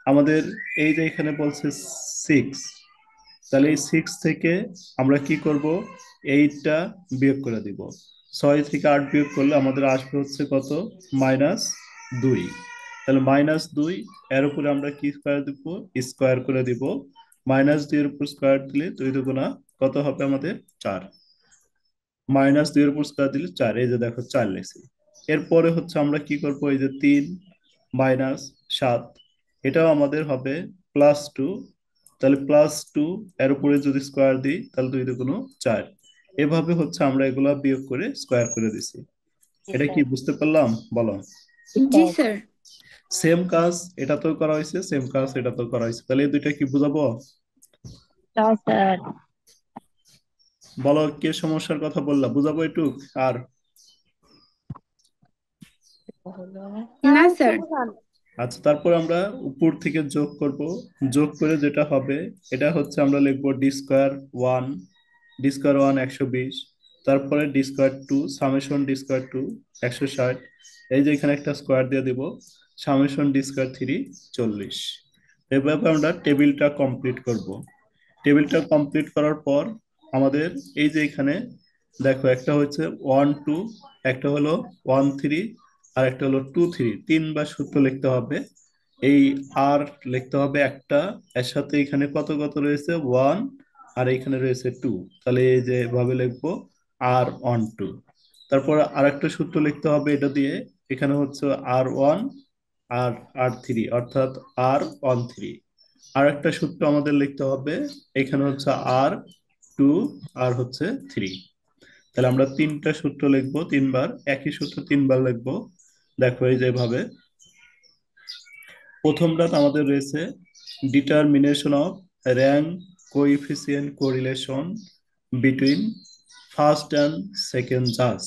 আমাদের এই যে এখানে বলছে 6, তাহলে এই 6 থেকে আমরা কি করব, এইটটা বিয়োগ করে দিব। 6 থেকে 8 বিয়োগ করলে আমাদের আসবে হচ্ছে কত, -2। তাহলে -2 এর উপরে আমরা কি স্কোয়ার দিব, স্কোয়ার করে দিব। -2 এর উপর স্কোয়ার দিলে 2 দুগুণা কত হবে আমাদের 4, -2 এর উপর স্কোয়ার দিলে 4, এই যে দেখো 4 লেখছি। এরপরে হচ্ছে আমরা কি করব, এই যে 3 -7, এটাও আমাদের হবে +2, তাহলে +2 এর উপরে যদি স্কোয়ার দিই তাহলে 2 দুগুণ 4। এভাবে হচ্ছে আমরা এগুলা বিয়োগ করে স্কোয়ার করে দিছি। জি এটা কি স্যার। বুঝতে পারলাম বলো? জি স্যার। সেম কাজ এটা তো করা হয়েছে, সেম কাজ এটা তো করা হয়েছে, তাহলে এই দুইটা কি বুঝাবো না স্যার। বলো? কে সমস্যার কথা বললা, বুঝাবো একটু আর? না স্যার। আচ্ছা, তারপর আমরা উপর থেকে যোগ করব, যোগ করে যেটা হবে এটা হচ্ছে আমরা লিখবো d²1, d²1 120, তারপরে d²2 সামেশন d²2 160, এই যে এখানে একটা স্কোয়ার দিয়ে দিব, সামেশন d²3 40। এভাবে আমরা টেবিলটা কমপ্লিট করব। টেবিলটা কমপ্লিট করার পর আমাদের এই যে এখানে দেখো একটা হচ্ছে 1 2, একটা হলো 1 3, আর একটা হলো 2 3, তিনবার সূত্র লিখতে হবে। এই আর লিখতে হবে একটা, এর সাথে এখানে কত কত রয়েছে 1, আর এখানে রয়েছে 2, তাহলে এই যে ভাবে লিখবো R12। তারপর আর একটা সূত্র লিখতে হবে এটা দিয়ে, এখানে হচ্ছে R1 আর R3 অর্থাৎ R13। আর একটা সূত্র আমাদের লিখতে হবে, এখানে হচ্ছে R2 আর হচ্ছে 3। তাহলে আমরা তিনটা সূত্র লিখবো, তিনবার একই সূত্র তিনবার লিখবো। দেখো এই যেভাবে, প্রথমটা আমাদের রয়েছে determination of rank coefficient correlation between first and second জাজ।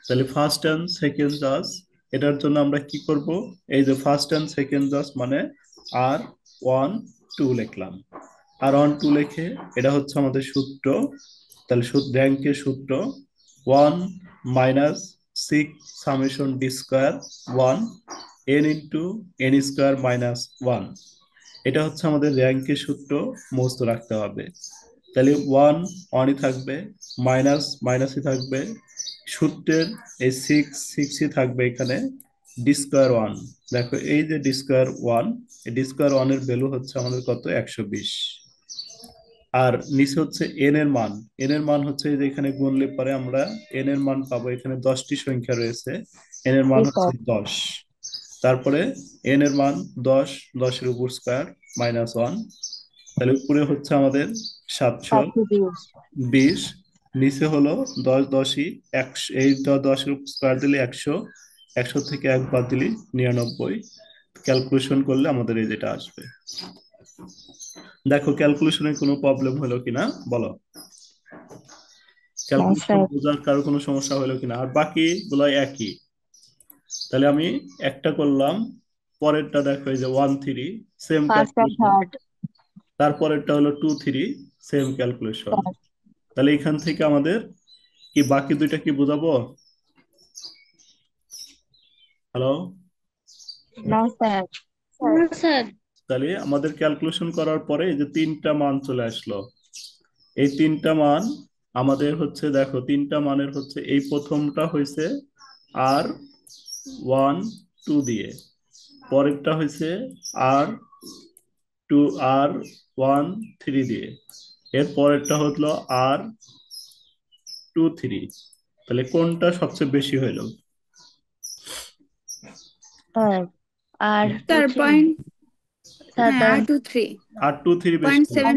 তাহলে ফার্স্ট অ্যান্ড সেকেন্ড জাজ, এটার জন্য আমরা কি করব, এই যে ফার্স্ট অ্যান্ড সেকেন্ড জাজ মানে R12 লিখলাম, R12 লিখে এটা হচ্ছে আমাদের সূত্র। তাহলে র্যাঙ্কের সূত্র 1 - 6 summation d²1 n into n² - 1। এটা হচ্ছে আমাদের র্যাঙ্কের সূত্র, মুখস্থ রাখতে হবে। তাহলে 1 1ই থাকবে, মাইনাস মাইনাসই থাকবে, সূত্রের এই 6 থাকবে এখানে, d²1, দেখো এই যে d²1, এই d²1 এর ভ্যালু হচ্ছে আমাদের কত 120। আর নিচে হচ্ছে এন এর মান, এন এর মান হচ্ছে এই যে এখানে গুণলে পরে আমরা এন এর মান পাবো, এখানে 10টি সংখ্যা রয়েছে, এন এর মান জি হচ্ছে স্যার। 10। তারপরে এন এর মান 10, 10 এর উপর স্কয়ার -1, তাহলে উপরে হচ্ছে আমাদের 720। 720, নিচে হলো 10, 10ই 100, এই 10 এর উপর স্কয়ার দিলে 100, 100 থেকে 1 বাদ দিলে 99। ক্যালকুলেশন করলে আমাদের এই যেটা আসবে। দেখো ক্যালকুলেশনে কোনো প্রবলেম হলো কিনা বলো, না ক্যালকুলেশন স্যার। বোঝার কারো কোনো সমস্যা হলো কিনা, আর বাকি গুলো একই। তাহলে আমি একটা করলাম, পরেরটা দেখো এই যে 1 3, সেম ফার্স্ট আর ক্যালকুলেশন। থার্ড। তারপরেরটা হলো 2 3, সেম ক্যালকুলেশন। স্যার। তাহলে এখান থেকে আমাদের কি বাকি দুইটা কি বোঝাবো? হ্যালো? না স্যার। না স্যার। তাহলে আমাদের ক্যালকুলেশন করার পরে এই যে তিনটা মান চলে আসলো, এই তিনটা মান আমাদের হচ্ছে, দেখো তিনটা মানের হচ্ছে এই প্রথমটা হয়েছে R12 দিয়ে, পরেরটা হয়েছে R13 দিয়ে, এর পরেরটা হলো R23। তাহলে কোনটা সবচেয়ে বেশি হইলো? Sir R two sir three. Point, sir হ্যাঁ দেন। R23 R23 বেশি পয়েন্ট হলো। সেভেন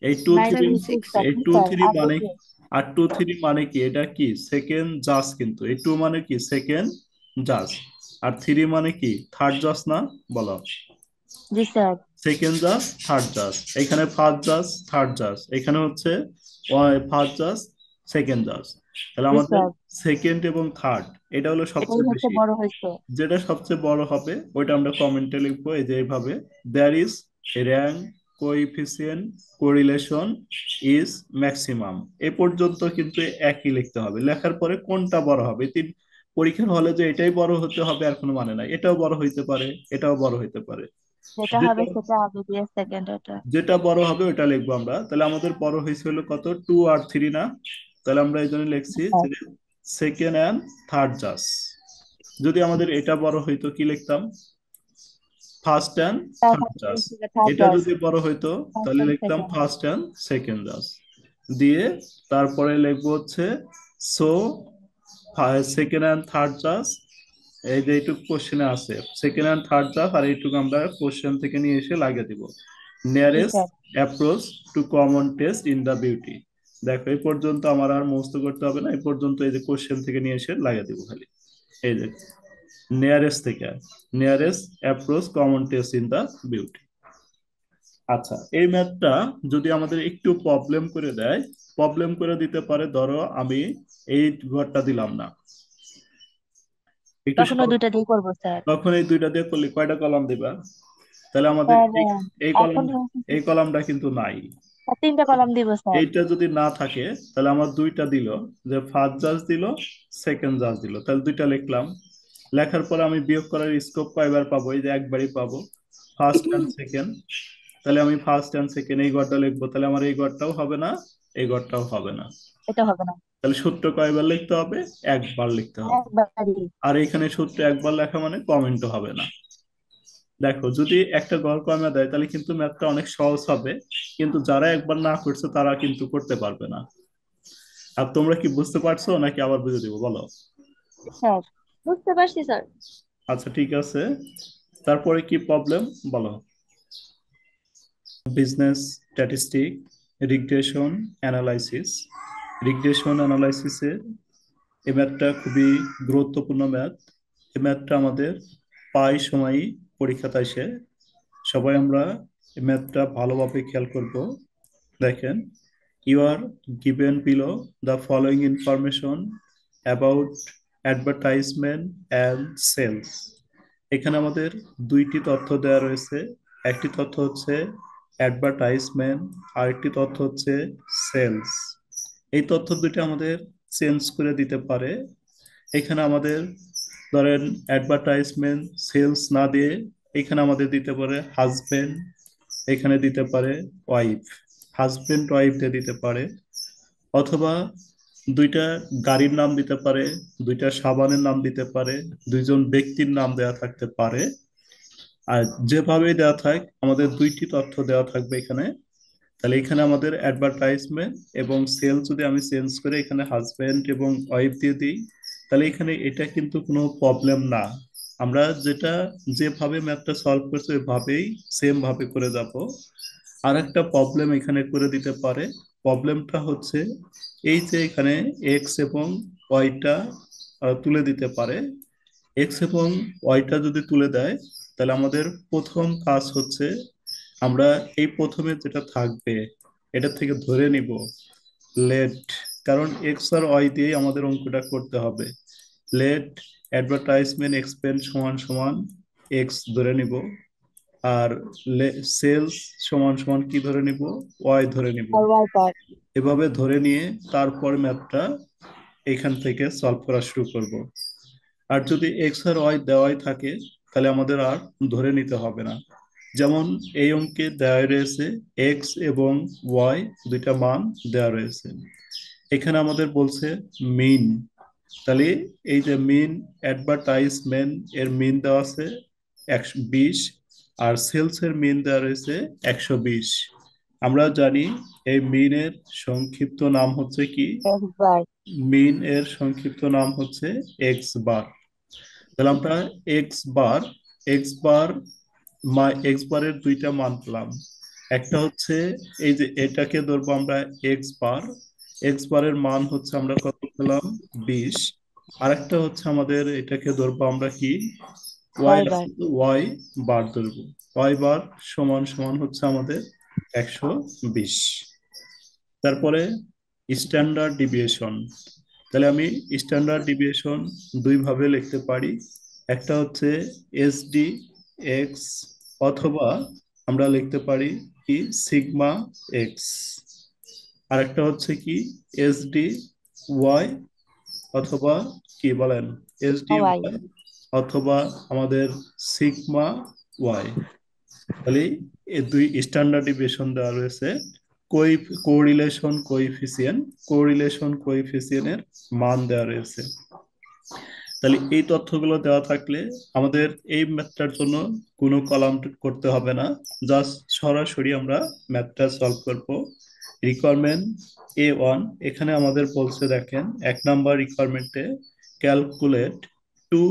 এই টু থ্রি, সেভেন 926 সিক্স এই টু স্যার থ্রি আর মানে, বেশি। আর 2 3 মানে কি, এটা কি সেকেন্ড জাজ, কিন্তু এই 2 মানে কি সেকেন্ড জাজ, আর 3 মানে কি থার্ড জাজ না, বলো। জি স্যার। সেকেন্ড জাজ, থার্ড জাজ, এখানে ফার্স্ট জাজ, থার্ড জাজ, এখানে হচ্ছে ফার্স্ট জাজ, সেকেন্ড জাজ। তাহলে জি আমাদের স্যার। সেকেন্ড এবং থার্ড এটা হলো এটাই সবচেয়ে হচ্ছে বেশি। বড় হয়েছে। যেটা সবচেয়ে বড় হবে ওইটা আমরা কমেন্টে লিখবো এই যে এইভাবে, there is rank coefficient correlation is maximum. এ পর্যন্ত কিন্তু একই লিখতে হবে, লেখার পরে কোনটা বড় হবে, তিন পরীক্ষার হলে যে এটাই বড় হতে হবে আর কোনো মানে নাই, এটাও বড় হইতে পারে, এটাও বড় হইতে পারে। যেটা হবে যেটা সেটা আগে দিয়ে সেকেন্ড এটা। যেটা বড় হবে ওটা লিখবো আমরা। তাহলে আমাদের বড় হয়েছে হলো কত, 2 আর 3 না? তাহলে আমরা এই জন্য লিখছি স্যার। যে সেকেন্ড অ্যান্ড থার্ড জাজ। যদি আমাদের এটা বড় হইতো কি লিখতাম, ফার্স্ট অ্যান্ড থার্ড জাজ। থার্ড এটা জাজ। যদি বড় হইতো ফার্স্ট তাহলে এন্ড লিখতাম সেকেন্ড। ফার্স্ট অ্যান্ড সেকেন্ড জাজ দিয়ে, তারপরে লিখবো হচ্ছে সো সেকেন্ড অ্যান্ড থার্ড জাজ। এই যে এইটুকু কোশ্চেনে আছে সেকেন্ড অ্যান্ড থার্ড জাজ, আর এইটুকু আমরা কোশ্চেন থেকে নিয়ে এসে লাগিয়ে দিব, জি nearest sir. Approach to common taste in the beauty. দেখো এই পর্যন্ত আমার আর মুখস্থ করতে হবে না, এই পর্যন্ত এই যে কোশ্চেন থেকে নিয়ে এসে লাগিয়ে দিব খালি, এই যে নিয়ারেস্ট থেকে, nearest approach common taste in the beauty. আচ্ছা, এই ম্যাথটা যদি আমাদের একটু প্রবলেম করে দেয়, প্রবলেম করে দিতে পারে, ধরো আমি এই ঘরটা দিলাম না, একটু তখন ওই দুটা দিয়ে করবো স্যার। তখন এই দুইটা দিয়ে করলে কয়টা কলাম দিবা? তাহলে আমাদের স্যার এই এই কলাম, এখন এই কলামটা কিন্তু নাই। তিনটা কলাম দিব স্যার। এইটা যদি না থাকে তাহলে আমার দুইটা দিল, যে ফার্স্ট জাজ দিল, সেকেন্ড জাজ দিল, তাহলে দুইটা লিখলাম। লেখার পর আমি বিয়োগ করার স্কোপ কয়বার পাবো, এই যে একবারই পাবো, ফার্স্ট অ্যান্ড সেকেন্ড। তাহলে আমি ফার্স্ট অ্যান্ড সেকেন্ড এই ঘরটা লিখবো, তাহলে আমার এই ঘরটাও হবে না, এই ঘরটাও হবে না। এটা হবে না। তাহলে সূত্র কয়বার লিখতে হবে, একবার লিখতে হবে। একবারই। আর এখানে সূত্র একবার লেখা মানে কমেন্টও হবে না। দেখো যদি একটা ঘর কমে দেয় তাহলে কিন্তু ম্যাথটা অনেক সহজ হবে, কিন্তু যারা একবার না করছে তারা কিন্তু করতে পারবে না। আর তোমরা কি বুঝতে পারছো নাকি আবার বুঝে দিব, বলো। স্যার। বুঝতে পারছি স্যার। আচ্ছা ঠিক আছে, তারপরে কি প্রবলেম বলো। Business statistic, regression analysis. Regression অ্যানালাইসিসে এই ম্যাথটা খুবই গুরুত্বপূর্ণ ম্যাথ। এই ম্যাথটা আমাদের প্রায় সময়ই পরীক্ষাতে আসে, সবাই আমরা এই ম্যাথটা ভালোভাবে খেয়াল করব। দেখেন, you are given below the following information about advertisement and sales. এখানে আমাদের দুইটি তথ্য দেওয়া রয়েছে, একটি তথ্য হচ্ছে অ্যাডভার্টাইজমেন্ট, আরেকটি তথ্য হচ্ছে সেলস। এই তথ্য দুটো আমাদের চেঞ্জ করে দিতে পারে। এখানে আমাদের ধরেন অ্যাডভার্টাইজমেন্ট সেলস না দিয়ে এখানে আমাদের দিতে পারে হাজবেন্ড, এখানে দিতে পারে ওয়াইফ, হাজবেন্ড ওয়াইফ দিয়ে দিতে পারে, অথবা দুইটা গাড়ির নাম দিতে পারে, দুইটা সাবানের নাম দিতে পারে, দুইজন ব্যক্তির নাম দেওয়া থাকতে পারে। আর যেভাবে দেওয়া থাক আমাদের দুইটি তথ্য দেওয়া থাকবে এখানে। তাহলে এখানে আমাদের অ্যাডভার্টাইজমেন্ট এবং সেল যদি আমি চেঞ্জ করে এখানে হাজবেন্ড এবং ওয়াইফ দিয়ে দিই, তাহলে এখানে এটা কিন্তু কোনো প্রবলেম না। আমরা যেভাবে ম্যাথটা সলভ করছি ওইভাবেই সেম ভাবে করে যাব। আর একটা প্রবলেম এখানে করে দিতে পারে। প্রবলেমটা হচ্ছে এই যে এখানে এক্স এবং ওয়াইটা তুলে দিতে পারে। এক্স এবং ওয়াইটা যদি তুলে দেয়, তাহলে আমাদের প্রথম কাজ হচ্ছে আমরা এই প্রথমে যেটা থাকবে এটা থেকে ধরে নিব লেট, কারণ এক্স আর ওয়াই দিয়ে আমাদের অঙ্কটা করতে হবে। লেট অ্যাডভার্টাইজমেন্ট এক্সপেন্স সমান সমান এক্স ধরে নিব, আর সেলস সমান সমান কি ধরে নিব, ওয়াই ধরে নিব। আর ওয়াই বার। এভাবে ধরে নিয়ে তারপর ম্যাথটা এখান থেকে সলভ করা শুরু করব। আর যদি এক্স আর ওয়াই দেওয়াই থাকে তাহলে আমাদের আর ধরে নিতে হবে না। যেমন এই অঙ্কে দেওয়া রয়েছে এক্স এবং ওয়াই দুইটা মান দেওয়া রয়েছে। এখানে আমাদের বলছে মিন, তাহলে এই যে মিন অ্যাডভার্টাইজমেন্ট এর মিন দেওয়া আছে 120, আর সেলস এর মিন দেওয়া রয়েছে 120। আমরা জানি এই মিনের সংক্ষিপ্ত নাম হচ্ছে কি, এক্স বার। মিন এর সংক্ষিপ্ত নাম হচ্ছে এক্স বার। তাহলে আমরা x bar, x bar x বারের দুইটা মান পেলাম। একটা হচ্ছে এই যে এটাকে ধরবো আমরা এক্স বার, এক্স বারের মান হচ্ছে আমরা কত পেলাম, 20। আরেকটা হচ্ছে আমাদের এটাকে ধরবো আমরা কি, ওয়াই ওয়াই বার। ওয়াই বার ধরবো। ওয়াই বার সমান সমান হচ্ছে আমাদের 120। তারপরে স্ট্যান্ডার্ড ডিভিয়েশন, তাহলে আমি স্ট্যান্ডার্ড ডিভিয়েশন দুই ভাবে লিখতে পারি। একটা হচ্ছে এসডি এক্স, অথবা আমরা লিখতে পারি কি সিগমা এক্স। আরেকটা হচ্ছে কি এসডি ওয়াই, অথবা কি বলেন, এসডি ওয়াই। ওয়াই, অথবা আমাদের সিগমা ওয়াই। তাহলে এই দুই স্ট্যান্ডার্ড ডিভিয়েশন দেওয়া রয়েছে। কোই কোরিলেশন কোএফিসিয়েন্টের মান দেওয়া রয়েছে। তাহলে এই তথ্যগুলো দেওয়া থাকলে আমাদের এই ম্যাথটার জন্য কোনো কলাম করতে হবে না, জাস্ট সরাসরি আমরা ম্যাথটা সলভ করব। রিকোয়ারমেন্ট A1, এখানে আমাদের বলছে দেখেন 1 নাম্বার রিকোয়ারমেন্টে calculate two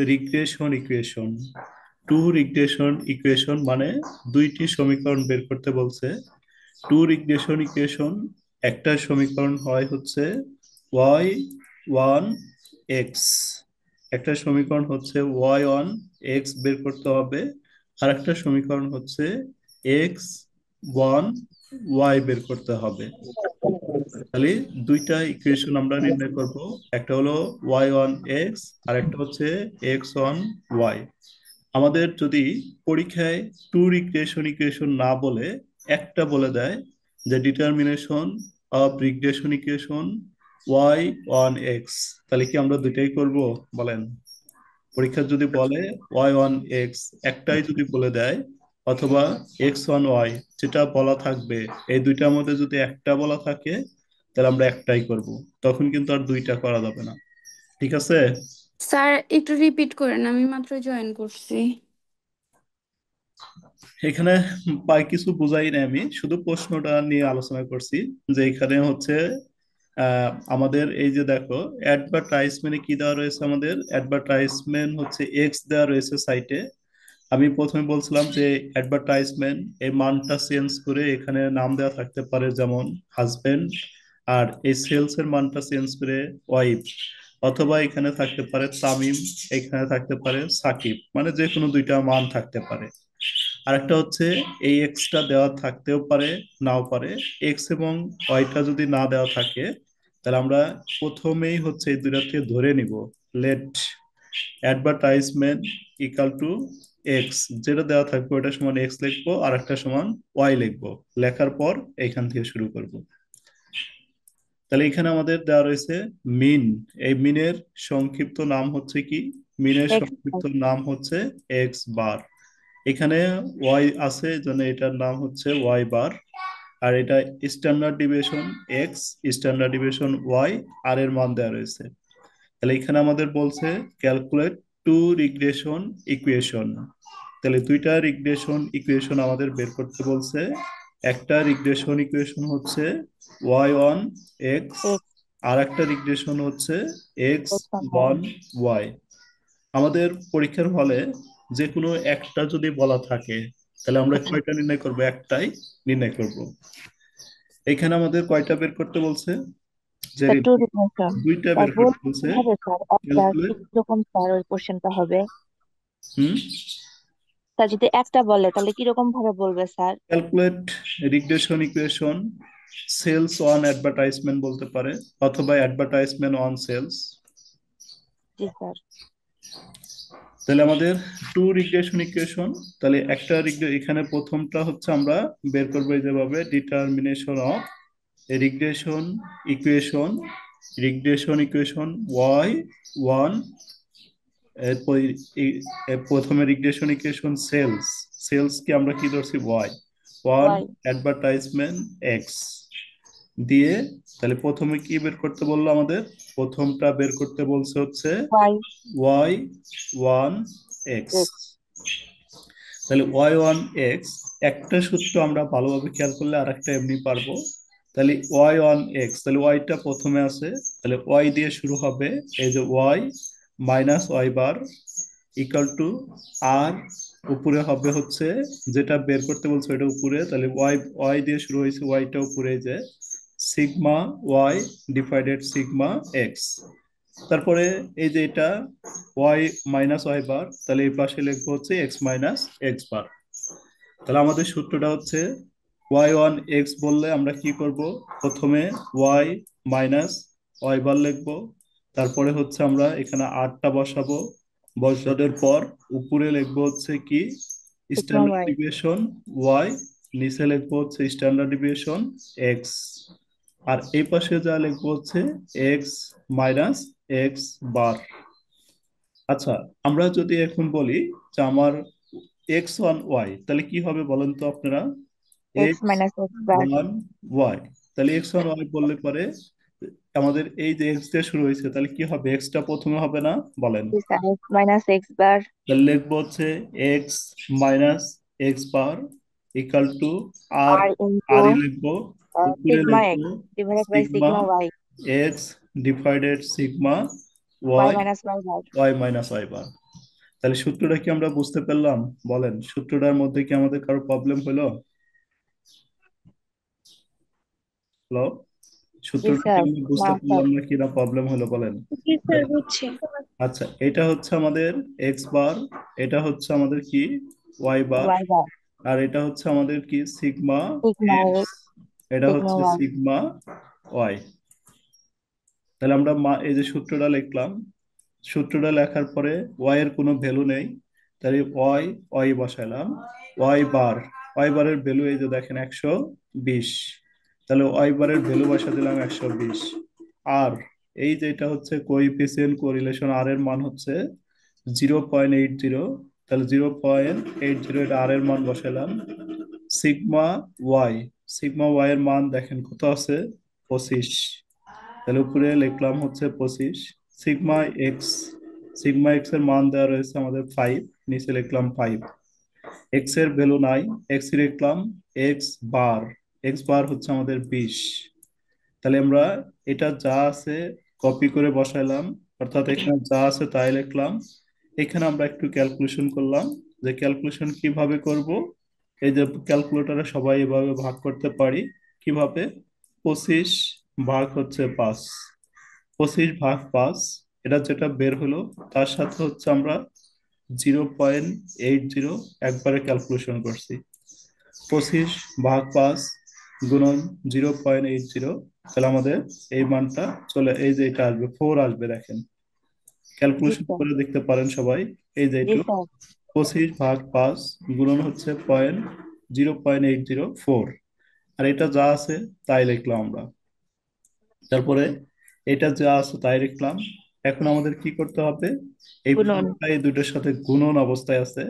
regression equation. Two regression equation মানে দুইটি সমীকরণ বের করতে বলছে। টু রিগ্রেশন ইকুয়েশন, একটা সমীকরণ হয় হচ্ছে ওয়াই ওয়ান এক্স, একটা সমীকরণ হচ্ছে ওয়াই ওয়ান এক্স বের করতে হবে। আর একটা সমীকরণ হচ্ছে এক্স ওয়ান ওয়াই বের করতে হবে। তাহলে দুইটা ইকুয়েশন আমরা নির্ণয় করব, একটা হলো ওয়াই ওয়ান এক্স আর একটা হচ্ছে এক্স ওয়ান ওয়াই। আমাদের যদি পরীক্ষায় টু রিগ্রেশন ইকুয়েশন না বলে একটা বলে দেয় যে determination of regression equation Y on X, তাহলে কি আমরা দুইটাই করব বলেন? পরীক্ষা যদি বলে ওয়াই ওয়ান এক্স একটাই যদি বলে দেয়, অথবা এক্স ওয়ান ওয়াই যেটা বলা থাকবে, এই দুইটার মধ্যে যদি একটা বলা থাকে তাহলে আমরা একটাই করব, তখন কিন্তু আর দুইটা করা যাবে না। ঠিক আছে? স্যার একটু রিপিট করেন, আমি মাত্র জয়েন করছি। এখানে প্রায় কিছু বুঝাই না, আমি শুধু প্রশ্নটা নিয়ে আলোচনা করছি। যে এখানে হচ্ছে আমাদের এই যে দেখো অ্যাডভার্টাইজমেন্টে কি দেওয়া রয়েছে, আমাদের অ্যাডভার্টাইজমেন্ট হচ্ছে এক্স দেওয়া রয়েছে সাইটে। আমি প্রথমে বলছিলাম যে অ্যাডভার্টাইজমেন্ট এই মানটা চেঞ্জ করে এখানে নাম দেওয়া থাকতে পারে যেমন হাজবেন্ড, আর এই সেলস এর মানটা চেঞ্জ করে ওয়াইফ, অথবা এখানে থাকতে পারে তামিম, এখানে থাকতে পারে সাকিব, মানে যে কোনো দুইটা মান থাকতে পারে। আরেকটা হচ্ছে এই এক্সটা দেওয়া থাকতেও পারে নাও পারে। এক্স এবং ওয়াইটা যদি না দেওয়া থাকে তাহলে আমরা প্রথমেই হচ্ছে এই দুইটাকে ধরে নিব। Let advertisement equal to X, যেটা দেওয়া থাকবে ওটা সমান এক্স লিখবো, আর একটা সমান ওয়াই লিখবো। লেখার পর এখান থেকে শুরু করব। তাহলে এখানে আমাদের দেওয়া রয়েছে মিন, এই মিনের সংক্ষিপ্ত নাম হচ্ছে কি, মিনের এক্স বার। সংক্ষিপ্ত নাম হচ্ছে এক্স বার। এখানে ওয়াই আছে জন্য এটার নাম হচ্ছে ওয়াই বার। আর এটা standard deviation X, standard deviation Y, আর এর মান দেওয়া রয়েছে। তাহলে এখানে আমাদের বলছে ক্যালকুলেট টু রিগ্রেশন ইকুয়েশন। তাহলে দুইটা রিগ্রেশন ইকুয়েশন আমাদের বের করতে বলছে। একটা রিগ্রেশন ইকুয়েশন হচ্ছে ওয়াই ওয়ান এক্স, এক্স। আর একটা রিগ্রেশন হচ্ছে X X on on Y. Y. আমাদের পরীক্ষার হলে যে কোনো একটা যদি বলা থাকে তাহলে আমরা জি কয়টা নির্ণয় করব? একটাই নির্ণয় করব। এখানে আমাদের কয়টা বের করতে বলছে? যে স্যার টু রিগ্রেশন দুইটা স্যার বের করতে বলতে বলছে। কিভাবে স্যার একটা ক্যালকুলেট। কিরকম স্যার ওই কোশ্চেনটা হবে? হুম। স্যার যদি একটা বলে তাহলে কিরকম ভাবে বলবে sir? Calculate regression equation sales on advertisement বলতে পারে, অথবা অ্যাডভার্টাইজমেন্ট অন সেলস। জি স্যার। তাহলে আমাদের টু রিগ্রেশন ইকুয়েশন, তাহলে একটা এখানে প্রথমটা হচ্ছে আমরা বের করবো এই যেভাবে determination of regression equation. Regression equation Y on, এরপর প্রথমে রিগ্রেশন ইকুয়েশন সেলস, সেলস কি আমরা কি ধরছি? Y on, Y advertisement X দিয়ে। তাহলে প্রথমে কি বের করতে বললো আমাদের? প্রথমটা বের করতে বলছে হচ্ছে Y Y on X. X. তাহলে ওয়াই ওয়ান এক্স, একটা সূত্র আমরা ভালোভাবে খেয়াল করলে আর একটা এমনি পারবো। তাহলে ওয়াই ওয়ান এক্স, তাহলে ওয়াইটা প্রথমে আছে, তাহলে ওয়াই দিয়ে শুরু হবে। এই যে Y minus Y bar equal to R, উপরে হবে হচ্ছে যেটা বের করতে বলছে ওইটা উপরে, তাহলে ওয়াই ওয়াই দিয়ে শুরু হয়েছে, ওয়াইটা উপরে যে sigma Y divided sigma X. তারপরে এই যে এটা ওয়াই মাইনাস ওয়াই বার, তাহলে এই পাশে লিখবো হচ্ছে এক্স মাইনাস এক্স বার। তাহলে আমাদের সূত্রটা হচ্ছে ওয়াই ওয়ান এক্স বললে আমরা কি করব? প্রথমে ওয়াই মাইনাস ওয়াই বার লিখবো, তারপরে হচ্ছে আমরা এখানে আটটা বসাবো, বসানোর পর উপরে লিখবো হচ্ছে কি sigma standard Y. Deviation Y, নিচে লিখবো হচ্ছে স্ট্যান্ডার্ড ডিভিয়েশন এক্স, আর এই পাশে যা লিখবো হচ্ছে এক্স মাইনাস এক্স বার। আচ্ছা, আমরা যদি এখন বলি যে আমার এক্স ওয়ান ওয়াই, তাহলে কি হবে বলেন তো আপনারা? এক্স এক্স মাইনাস এক্স বার। ওয়ান ওয়াই, তাহলে এক্স ওয়ান ওয়াই বললে পরে আমাদের এই যে এক্স দিয়ে শুরু হয়েছে, তাহলে কি হবে? এক্সটা প্রথমে হবে না? বলেন। জি sir X minus X bar. তাহলে লিখবো হচ্ছে X minus X bar equal to R, R into আরই লিখবো, উপরে সিগমা লিখবো X divided by sigma sigma Y. X divided sigma Y Y, minus Y bar. Y minus Y bar. তাহলে সূত্রটা কি আমরা বুঝতে পারলাম? বলেন, সূত্রটার মধ্যে কি আমাদের কারো প্রবলেম হলো? হ্যালো, জি সূত্রটা কি স্যার। আমরা না বুঝতে স্যার। পারলাম না, কি না প্রবলেম হলো বলেন? জি স্যার বুঝছি। আচ্ছা, এটা হচ্ছে আমাদের এক্স বার, এটা হচ্ছে আমাদের কি ওয়াই বার, ওয়াই বার। আর এটা হচ্ছে আমাদের কি সিগমা সিগমা এক্স, এক্স। এটা সিগমা হচ্ছে ওয়াই। Sigma Y. তাহলে আমরা এই যে সূত্রটা লিখলাম, সূত্রটা লেখার পরে ওয়াই এর কোনো ভ্যালু নেই, তাহলে Y Y বসাইলাম। Y bar, Y বারের ভ্যালু এই যে দেখেন 120, তাহলে ওয়াই বারের ভ্যালু বসা দিলাম 120। আর এই যে এটা হচ্ছে কোএফিসিয়েন্ট কোরিলেশন, আর এর মান হচ্ছে 0.80, তাহলে 0.80 এটা আর এর মান বসাইলাম। সিগমা ওয়াই, সিগমা ওয়াই এর মান দেখেন কত আছে? 25, তাহলে উপরে লিখলাম হচ্ছে 25। সিগমা এক্স, সিগমা এক্স এর মান দেওয়া রয়েছে আমাদের 5, নিচে লিখলাম 5। এক্স এর ভ্যালু নাই, এক্স লিখলাম এক্স বার, এক্স বার হচ্ছে আমাদের 20। তাহলে আমরা এটা যা আছে কপি করে বসাইলাম, অর্থাৎ এখানে যা আছে তাই লিখলাম। এখানে আমরা একটু ক্যালকুলেশন করলাম, যে ক্যালকুলেশন কিভাবে করব। এই যে ক্যালকুলেটরে সবাই এভাবে ভাগ করতে পারি। কিভাবে? 25 ভাগ হচ্ছে 5, 25 ভাগ 5, এটা যেটা বের হলো তার সাথে হচ্ছে আমরা 0.80 একবারে ক্যালকুলেশন করছি। 25 ভাগ 5 গুণন 0.80, তাহলে আমাদের এই মানটা চলে, এই যে এটা আসবে 4 আসবে দেখেন, জি ক্যালকুলেশন স্যার। করে দেখতে পারেন সবাই। এই যে জি এইটু স্যার। 25 ভাগ 5 গুণন হচ্ছে 0.804, আর এটা যা আছে তাই লিখলাম আমরা। তারপরে এটা যা আছে তাই লিখলাম। এখন আমাদের কি করতে হবে? এই গুণন। ফোরটা এই দুটোর সাথে গুণন অবস্থায় আছে,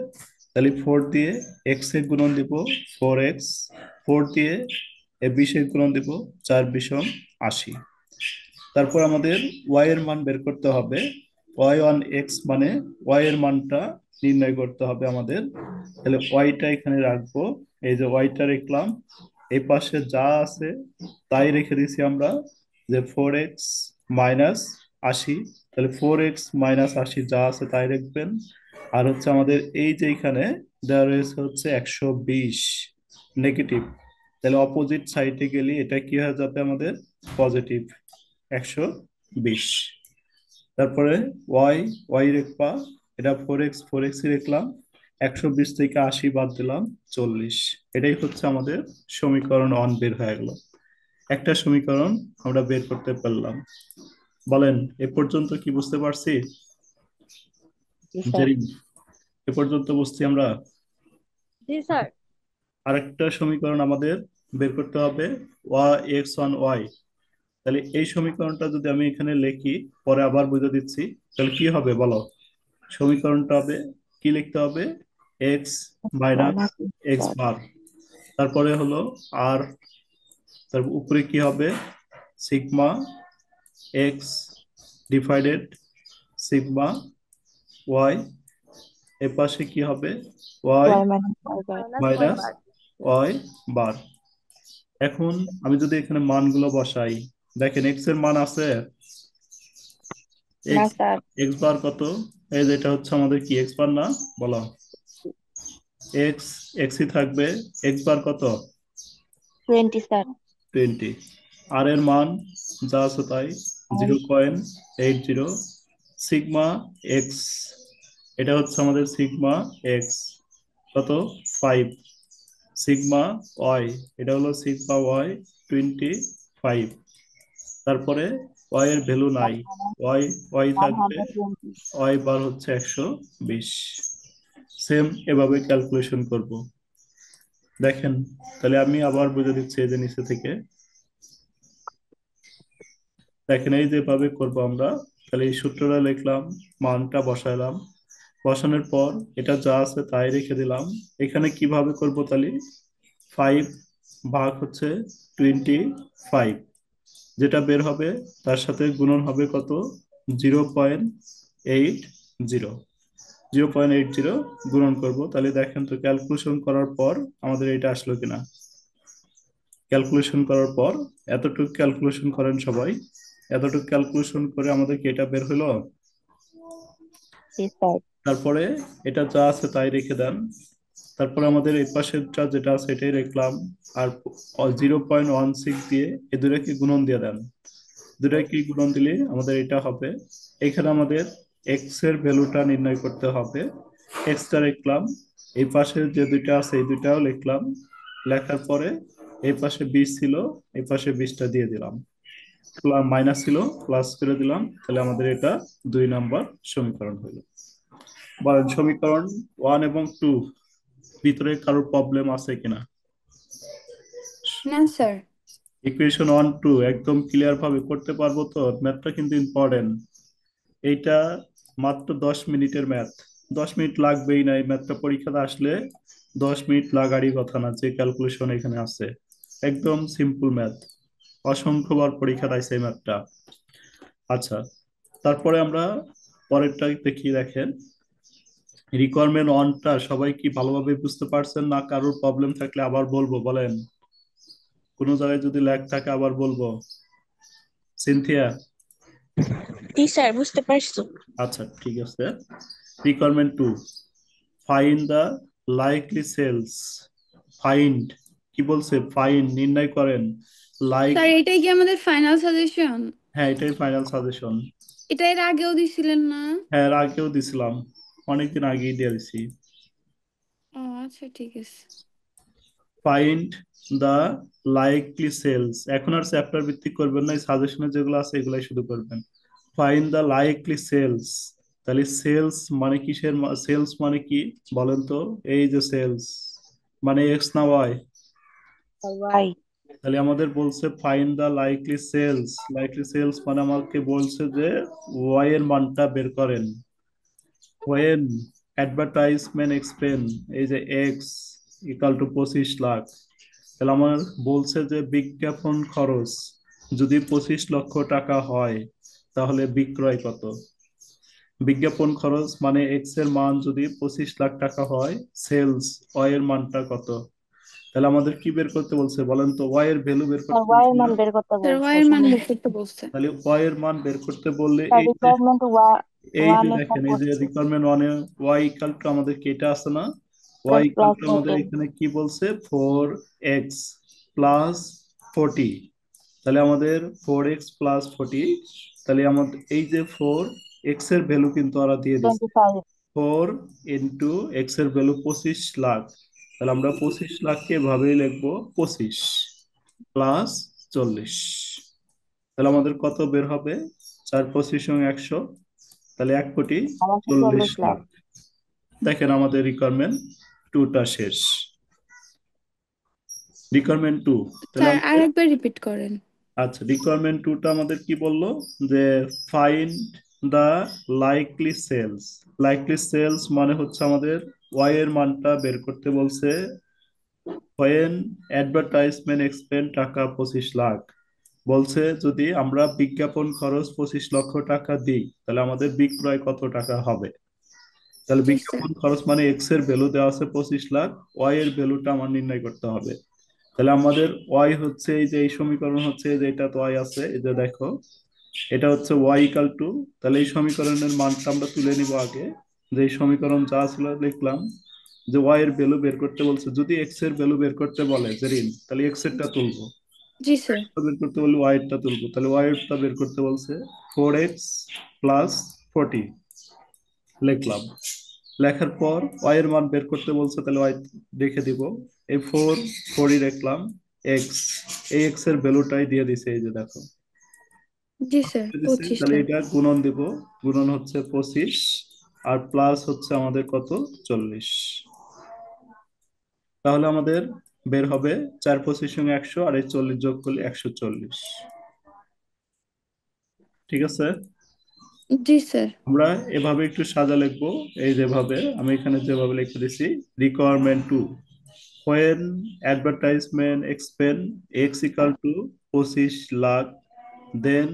তাহলে 4 দিয়ে এক্স এর গুণন দিব 4x, 4 দিয়ে 20 এর গুণন দিব 4 20 80। তারপর আমাদের ওয়াই এর মান বের করতে হবে। ওয়াই ওয়ান এক্স মানে ওয়াই এর মানটা নির্ণয় করতে হবে আমাদের। তাহলে ওয়াইটা এখানে রাখবো, এই যে ওয়াইটা রাখলাম, এই পাশে যা আছে তাই রেখে দিছি আমরা, যে 4x মাইনাস 80, তাহলে 4x মাইনাস 80 যা আছে তাই লিখবেন। আর হচ্ছে আমাদের এই যে এখানে দেওয়া রয়েছে হচ্ছে 120 নেগেটিভ, তাহলে অপোজিট সাইডে গেলে এটা কি হয়ে যাবে আমাদের পজিটিভ 120। তারপরে ওয়াই ওয়াই রেখবা, এটা 4x লিখলাম, 120 থেকে 80 বাদ দিলাম 40। এটাই হচ্ছে আমাদের সমীকরণ 1 বের হয়ে গেল। একটা সমীকরণ আমরা বের করতে পারলাম। বলেন এ পর্যন্ত কি বুঝতে পারছি? জি স্যার। জেরিন, এ পর্যন্ত বুঝছি আমরা। জি স্যার। আরেকটা সমীকরণ আমাদের বের করতে হবে, x1y। তাহলে এই সমীকরণটা যদি আমি এখানে লিখি, পরে আবার বুঝে দিচ্ছি, তাহলে কি হবে বলো? সমীকরণটা হবে কি লিখতে হবে, x minus X sir bar, তারপরে হলো আর, তার উপরে কি হবে sigma X divided sigma Y, এর পাশে কি হবে Y Y minus Y bar. Minus Y minus bar. Y bar. এখন আমি যদি এখানে মানগুলো বসাই, দেখেন এক্স এর মান আছে, না এক্স স্যার। এক্স বার কত, এই যে এটা হচ্ছে আমাদের কি এক্স বার না, বলো এক্স এক্সই থাকবে, এক্স বার কত 20 স্যার। 20। আর এর মান যা আছে তাই 0.80, সিগমা এক্স, এটা হচ্ছে আমাদের সিগমা এক্স কত 5, সিগমা ওয়াই, এটা হলো সিগমা ওয়াই 25। তারপরে ওয়াই এর ভ্যালু নাই, ওয়াই ওয়াই থাকবে, 120। ওয়াই বার হচ্ছে 120। সেম এভাবে ক্যালকুলেশন করব। দেখেন তাহলে আমি আবার বুঝে দিচ্ছি এই যে নিচে থেকে, দেখেন এই যেভাবে করব আমরা। তাহলে এই সূত্রটা লিখলাম, মানটা বসাইলাম, বসানোর পর এটা যা আছে তাই রেখে দিলাম। এখানে কিভাবে করব তাহলে, 5 ভাগ হচ্ছে 25, যেটা বের হবে তার সাথে গুণন হবে কত 0.80, 0.80 গুণন করব। তাহলে দেখেন তো ক্যালকুলেশন করার পর আমাদের এটা আসলো কিনা। ক্যালকুলেশন করার পর এতটুকু ক্যালকুলেশন করেন সবাই, এতটুকু ক্যালকুলেশন করে আমাদের কি এটা বের হলো। জি স্যার। তারপরে এটা যা আছে তাই রেখে দেন, তারপরে আমাদের এই পাশেরটা যেটা আছে এটাই রাখলাম। আর 0.16 দিয়ে এই দুটাকে গুণন দিয়ে দেন, দুটাকে গুণন দিলে আমাদের এটা হবে। এখানে আমাদের এক্স এর ভ্যালুটা নির্ণয় করতে হবে, এক্সটা লিখলাম, এই পাশে যে দুইটা আছে এই দুইটাও লিখলাম, লেখার পরে এই পাশে 20 ছিল, এই পাশে 20টা দিয়ে দিলাম, মাইনাস ছিল প্লাস করে দিলাম, তাহলে আমাদের এটা 2 নম্বর সমীকরণ হলো। বলেন সমীকরণ 1 এবং 2 ভিতরে কারোর প্রবলেম আছে কিনা? না স্যার। ইকুয়েশন 1 2 একদম ক্লিয়ার ভাবে করতে পারবো তো? ম্যাথটা কিন্তু ইম্পর্টেন্ট, এইটা মাত্র 10 মিনিটের ম্যাথ, 10 মিনিট লাগবেই না এই ম্যাথটা পরীক্ষাতে আসলে, 10 মিনিট লাগারই কথা না, যে ক্যালকুলেশন এখানে আছে একদম সিম্পল ম্যাথ, অসংখ্যবার পরীক্ষাতে আসছে এই ম্যাথটা। আচ্ছা, তারপরে আমরা পরেরটা দেখি, দেখেন রিকোয়ারমেন্ট অনটা সবাই কি ভালোভাবে বুঝতে পারছেন না? কারোর প্রবলেম থাকলে আবার বলবো, বলেন কোনো জায়গায় যদি ল্যাগ থাকে আবার বলবো। সিনথিয়া, জি স্যার, বুঝতে পারছো। আচ্ছা ঠিক আছে। Requirement 2, find the likely sales. Find কি বলছে, ফাইন্ড নির্ণয় করেন, লাইক, স্যার এটাই কি আমাদের ফাইনাল সাজেশন? হ্যাঁ এটাই ফাইনাল সাজেশন। এটা এর আগেও দিছিলেন না? হ্যাঁ এর আগেও দিছিলাম, অনেকদিন আগেই দিয়ে দিছি। ও আচ্ছা ঠিক আছে। ফাইন্ড দ্য লাইকলি সেলস, এখন আর চ্যাপ্টার ভিত্তিক করবেন না, সাজেশনে যেগুলো আছে এগুলাই শুধু করবেন। ফাইন্ড দ্য লাইকলি সেলস, তাহলে সেলস মানে কিসের, সেলস মানে কি বলেন তো? এই যে সেলস মানে এক্স না ওয়াই, ওয়াই। তাহলে আমাদের বলছে find the likely sales, likely sales মানে আমাকে বলছে যে ওয়াই এর মানটা বের করেন। ওয়েন অ্যাডভার্টাইজমেন্ট এক্সপেন, এই যে এক্স ইকাল টু 25 লাখ, তাহলে আমার বলছে যে বিজ্ঞাপন খরচ যদি 25 লক্ষ টাকা হয় তাহলে বিক্রয় কত। বিজ্ঞাপন খরচ মানে এক্স এর মান যদি 25 লাখ টাকা হয়, সেলস ওয়াই এর মানটা কত। তাহলে আমাদের কি বের করতে বলছে বলেন তো, ওয়াই এর ভ্যালু বের স্যার করতে ওয়াই বলছে এর না? মান বের করতে স্যার বলছে ওয়াই এর মান শুনুন। বের করতে বলছে। তাহলে ওয়াই এর মান বের করতে বললে স্যার এই যে রিকোয়ারমেন্ট এই যে ওয়ানে দেখেন, এই যে করছি রিকোয়ারমেন্ট ওয়ানে ওয়াই ইকাল টু আমাদের কি এটা আছে না? Y plus equal plus two আমাদের 14 এখানে কি বলছে, 4x প্লাস 40। তাহলে আমাদের 4x প্লাস 40, তাহলে আমাদের এই যে 4x এর ভ্যালু কিন্তু ওরা দিয়ে দিচ্ছে 25 4 ইন্টু এক্স এর ভ্যালু 25 লাখ। তাহলে আমরা 25 লাখকে এভাবেই লিখবো 25 প্লাস 40। তাহলে আমাদের কত বের হবে? 4 25 × 100, তাহলে 1,40,40,00,000 লাখ। দেখেন আমাদের রিকোয়ারমেন্ট টুটা শেষ। রিকোয়ারমেন্ট টু, তাহলে স্যার আমাদের আরেকবার রিপিট করেন। আচ্ছা, রিকোয়ারমেন্ট টুটা আমাদের কি বললো, যে find the likely sales. Likely sales মানে হচ্ছে আমাদের ওয়াই এর মানটা বের করতে বলছে। হোয়েন অ্যাডভার্টাইজমেন্ট এক্সপেন্ড টাকা 25 লাখ, বলছে যদি আমরা বিজ্ঞাপন খরচ 25 লক্ষ টাকা দিই তাহলে আমাদের বিক্রয় কত টাকা হবে। তাহলে জি স্যার। বিজ্ঞাপন খরচ মানে এক্স এর ভ্যালু দেওয়া আছে 25 লাখ, ওয়াই এর ভ্যালুটা আমার নির্ণয় করতে হবে। তাহলে আমাদের ওয়াই হচ্ছে এই যে এই সমীকরণ হচ্ছে যে এটা তো ওয়াই আছে, এই যে দেখো এটা হচ্ছে ওয়াই ইকাল টু, তাহলে এই সমীকরণের মানটা আমরা তুলে নিব আগে। যে এই সমীকরণ যা ছিল লিখলাম, যে ওয়াই এর ভ্যালু বের করতে বলছে, যদি এক্স এর ভ্যালু বের করতে বলে যে ঋণ, তাহলে এক্স এরটা তুলবো, জি স্যার। বের করতে বললে ওয়াই এরটা তুলবো, তাহলে ওয়াই এরটা বের করতে বলছে 4x প্লাস 40 লিখলাম। লেখার পর ওয়াই এর মান বের করতে বলছে, তাহলে ওয়াই রেখে দিব, এই 4 রাখলাম, এক্স, এই এক্স এর ভ্যালুটাই দিয়ে দিছে, এই যে দেখো জি স্যার দিছে। 25 তাহলে লাখ। এটা গুণন দিব, গুণন হচ্ছে 25 আর প্লাস হচ্ছে আমাদের কত 40। তাহলে আমাদের বের হবে 4 25 × 100 আর এই 40 যোগ করলে 140। ঠিক আছে, জি স্যার। আমরা এভাবে একটু সাজা লিখবো, এই যেভাবে আমি এখানে যেভাবে লিখে দিছি। Requirement two, when advertisement expend x equal to 25 lakh, then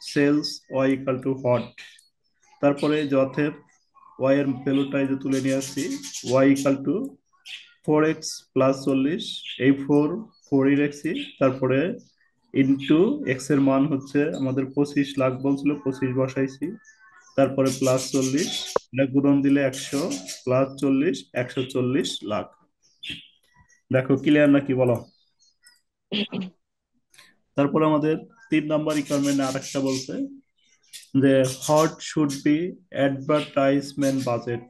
sales y equal to what। তারপরে যথের y এর ভ্যালুটা এই যে তুলে নিয়ে আসছি, y equal to 4x plus 40, এই 4 রাখছি, তারপরে ইন্টু এক্স এর মান হচ্ছে আমাদের 25 লাখ বলছিল, 25 বসাইছি, তারপরে প্লাস 40, এটা গুণন দিলে 100 প্লাস 40 140 লাখ। দেখো ক্লিয়ার নাকি বলো? তারপর আমাদের 3 নম্বর রিকোয়ারমেন্ট আরেকটা বলছে, যে what should be advertisement budget.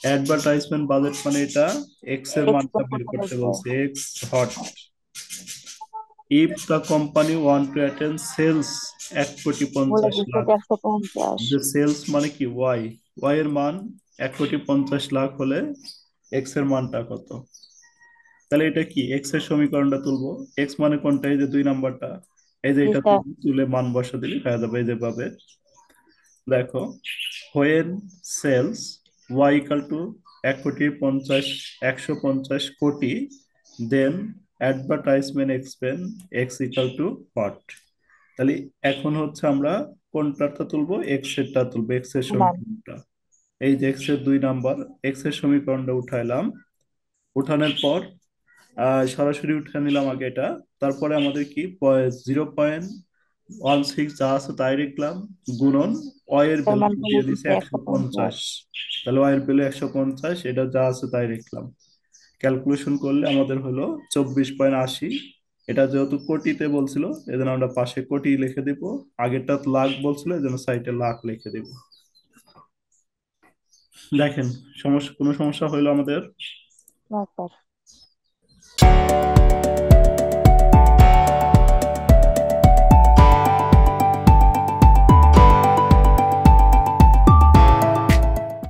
Advertisement budget মানে এটা এক্স এর এক্স মানটা বের বের করতে করতে বলছে। বলছে, X what. If the company want to attend sales এক কোটি বলে পঞ্চাশ দিচ্ছে লাখ যে 150। যে সেলস মানে কি ওয়াই, ওয়াই এর মান 1,50,00,000 হলে এক্স এর মানটা কত। তাহলে এটা কি, এক্স এর সমীকরণটা তুলবো, এক্স মানে কোনটা, এই যে 2 নাম্বারটা, এই যে জি এটা স্যার। তুলে মান বসা দিলে হয়ে যাবে, এই যে ভাবে দেখো, when sales Y equal to 1,50,150,00,000 then advertisement expense X equal to what. তাহলে এখন হচ্ছে আমরা কোনটাটা তুলবো, এক্স এরটা তুলবো, এক্স এর মান সমীকরণটা। এই যে এক্স এর 2 নাম্বার, এক্স এর সমীকরণটা উঠাইলাম, উঠানোর পর সরাসরি উঠে নিলাম আগে এটা, তারপরে আমাদের কি 0.16 যা আছে তাই লিখলাম, গুণন ওয়াই এর এর ভ্যালু মান বলে দিয়ে দিছে দিচ্ছে 150। 150, তাহলে ওয়াই এর ভ্যালু 150, এটা যা আছে তাই লিখলাম। ক্যালকুলেশন করলে আমাদের হলো 24.80। এটা যেহেতু কোটিতে বলছিল এজন্য আমরা পাশে কোটি লিখে দিব, আগেরটা লাখ বলছিল এজন্য সাইডে লাখ লিখে দিব। দেখেন সমস্যা, কোনো সমস্যা হইলো আমাদের? না স্যার।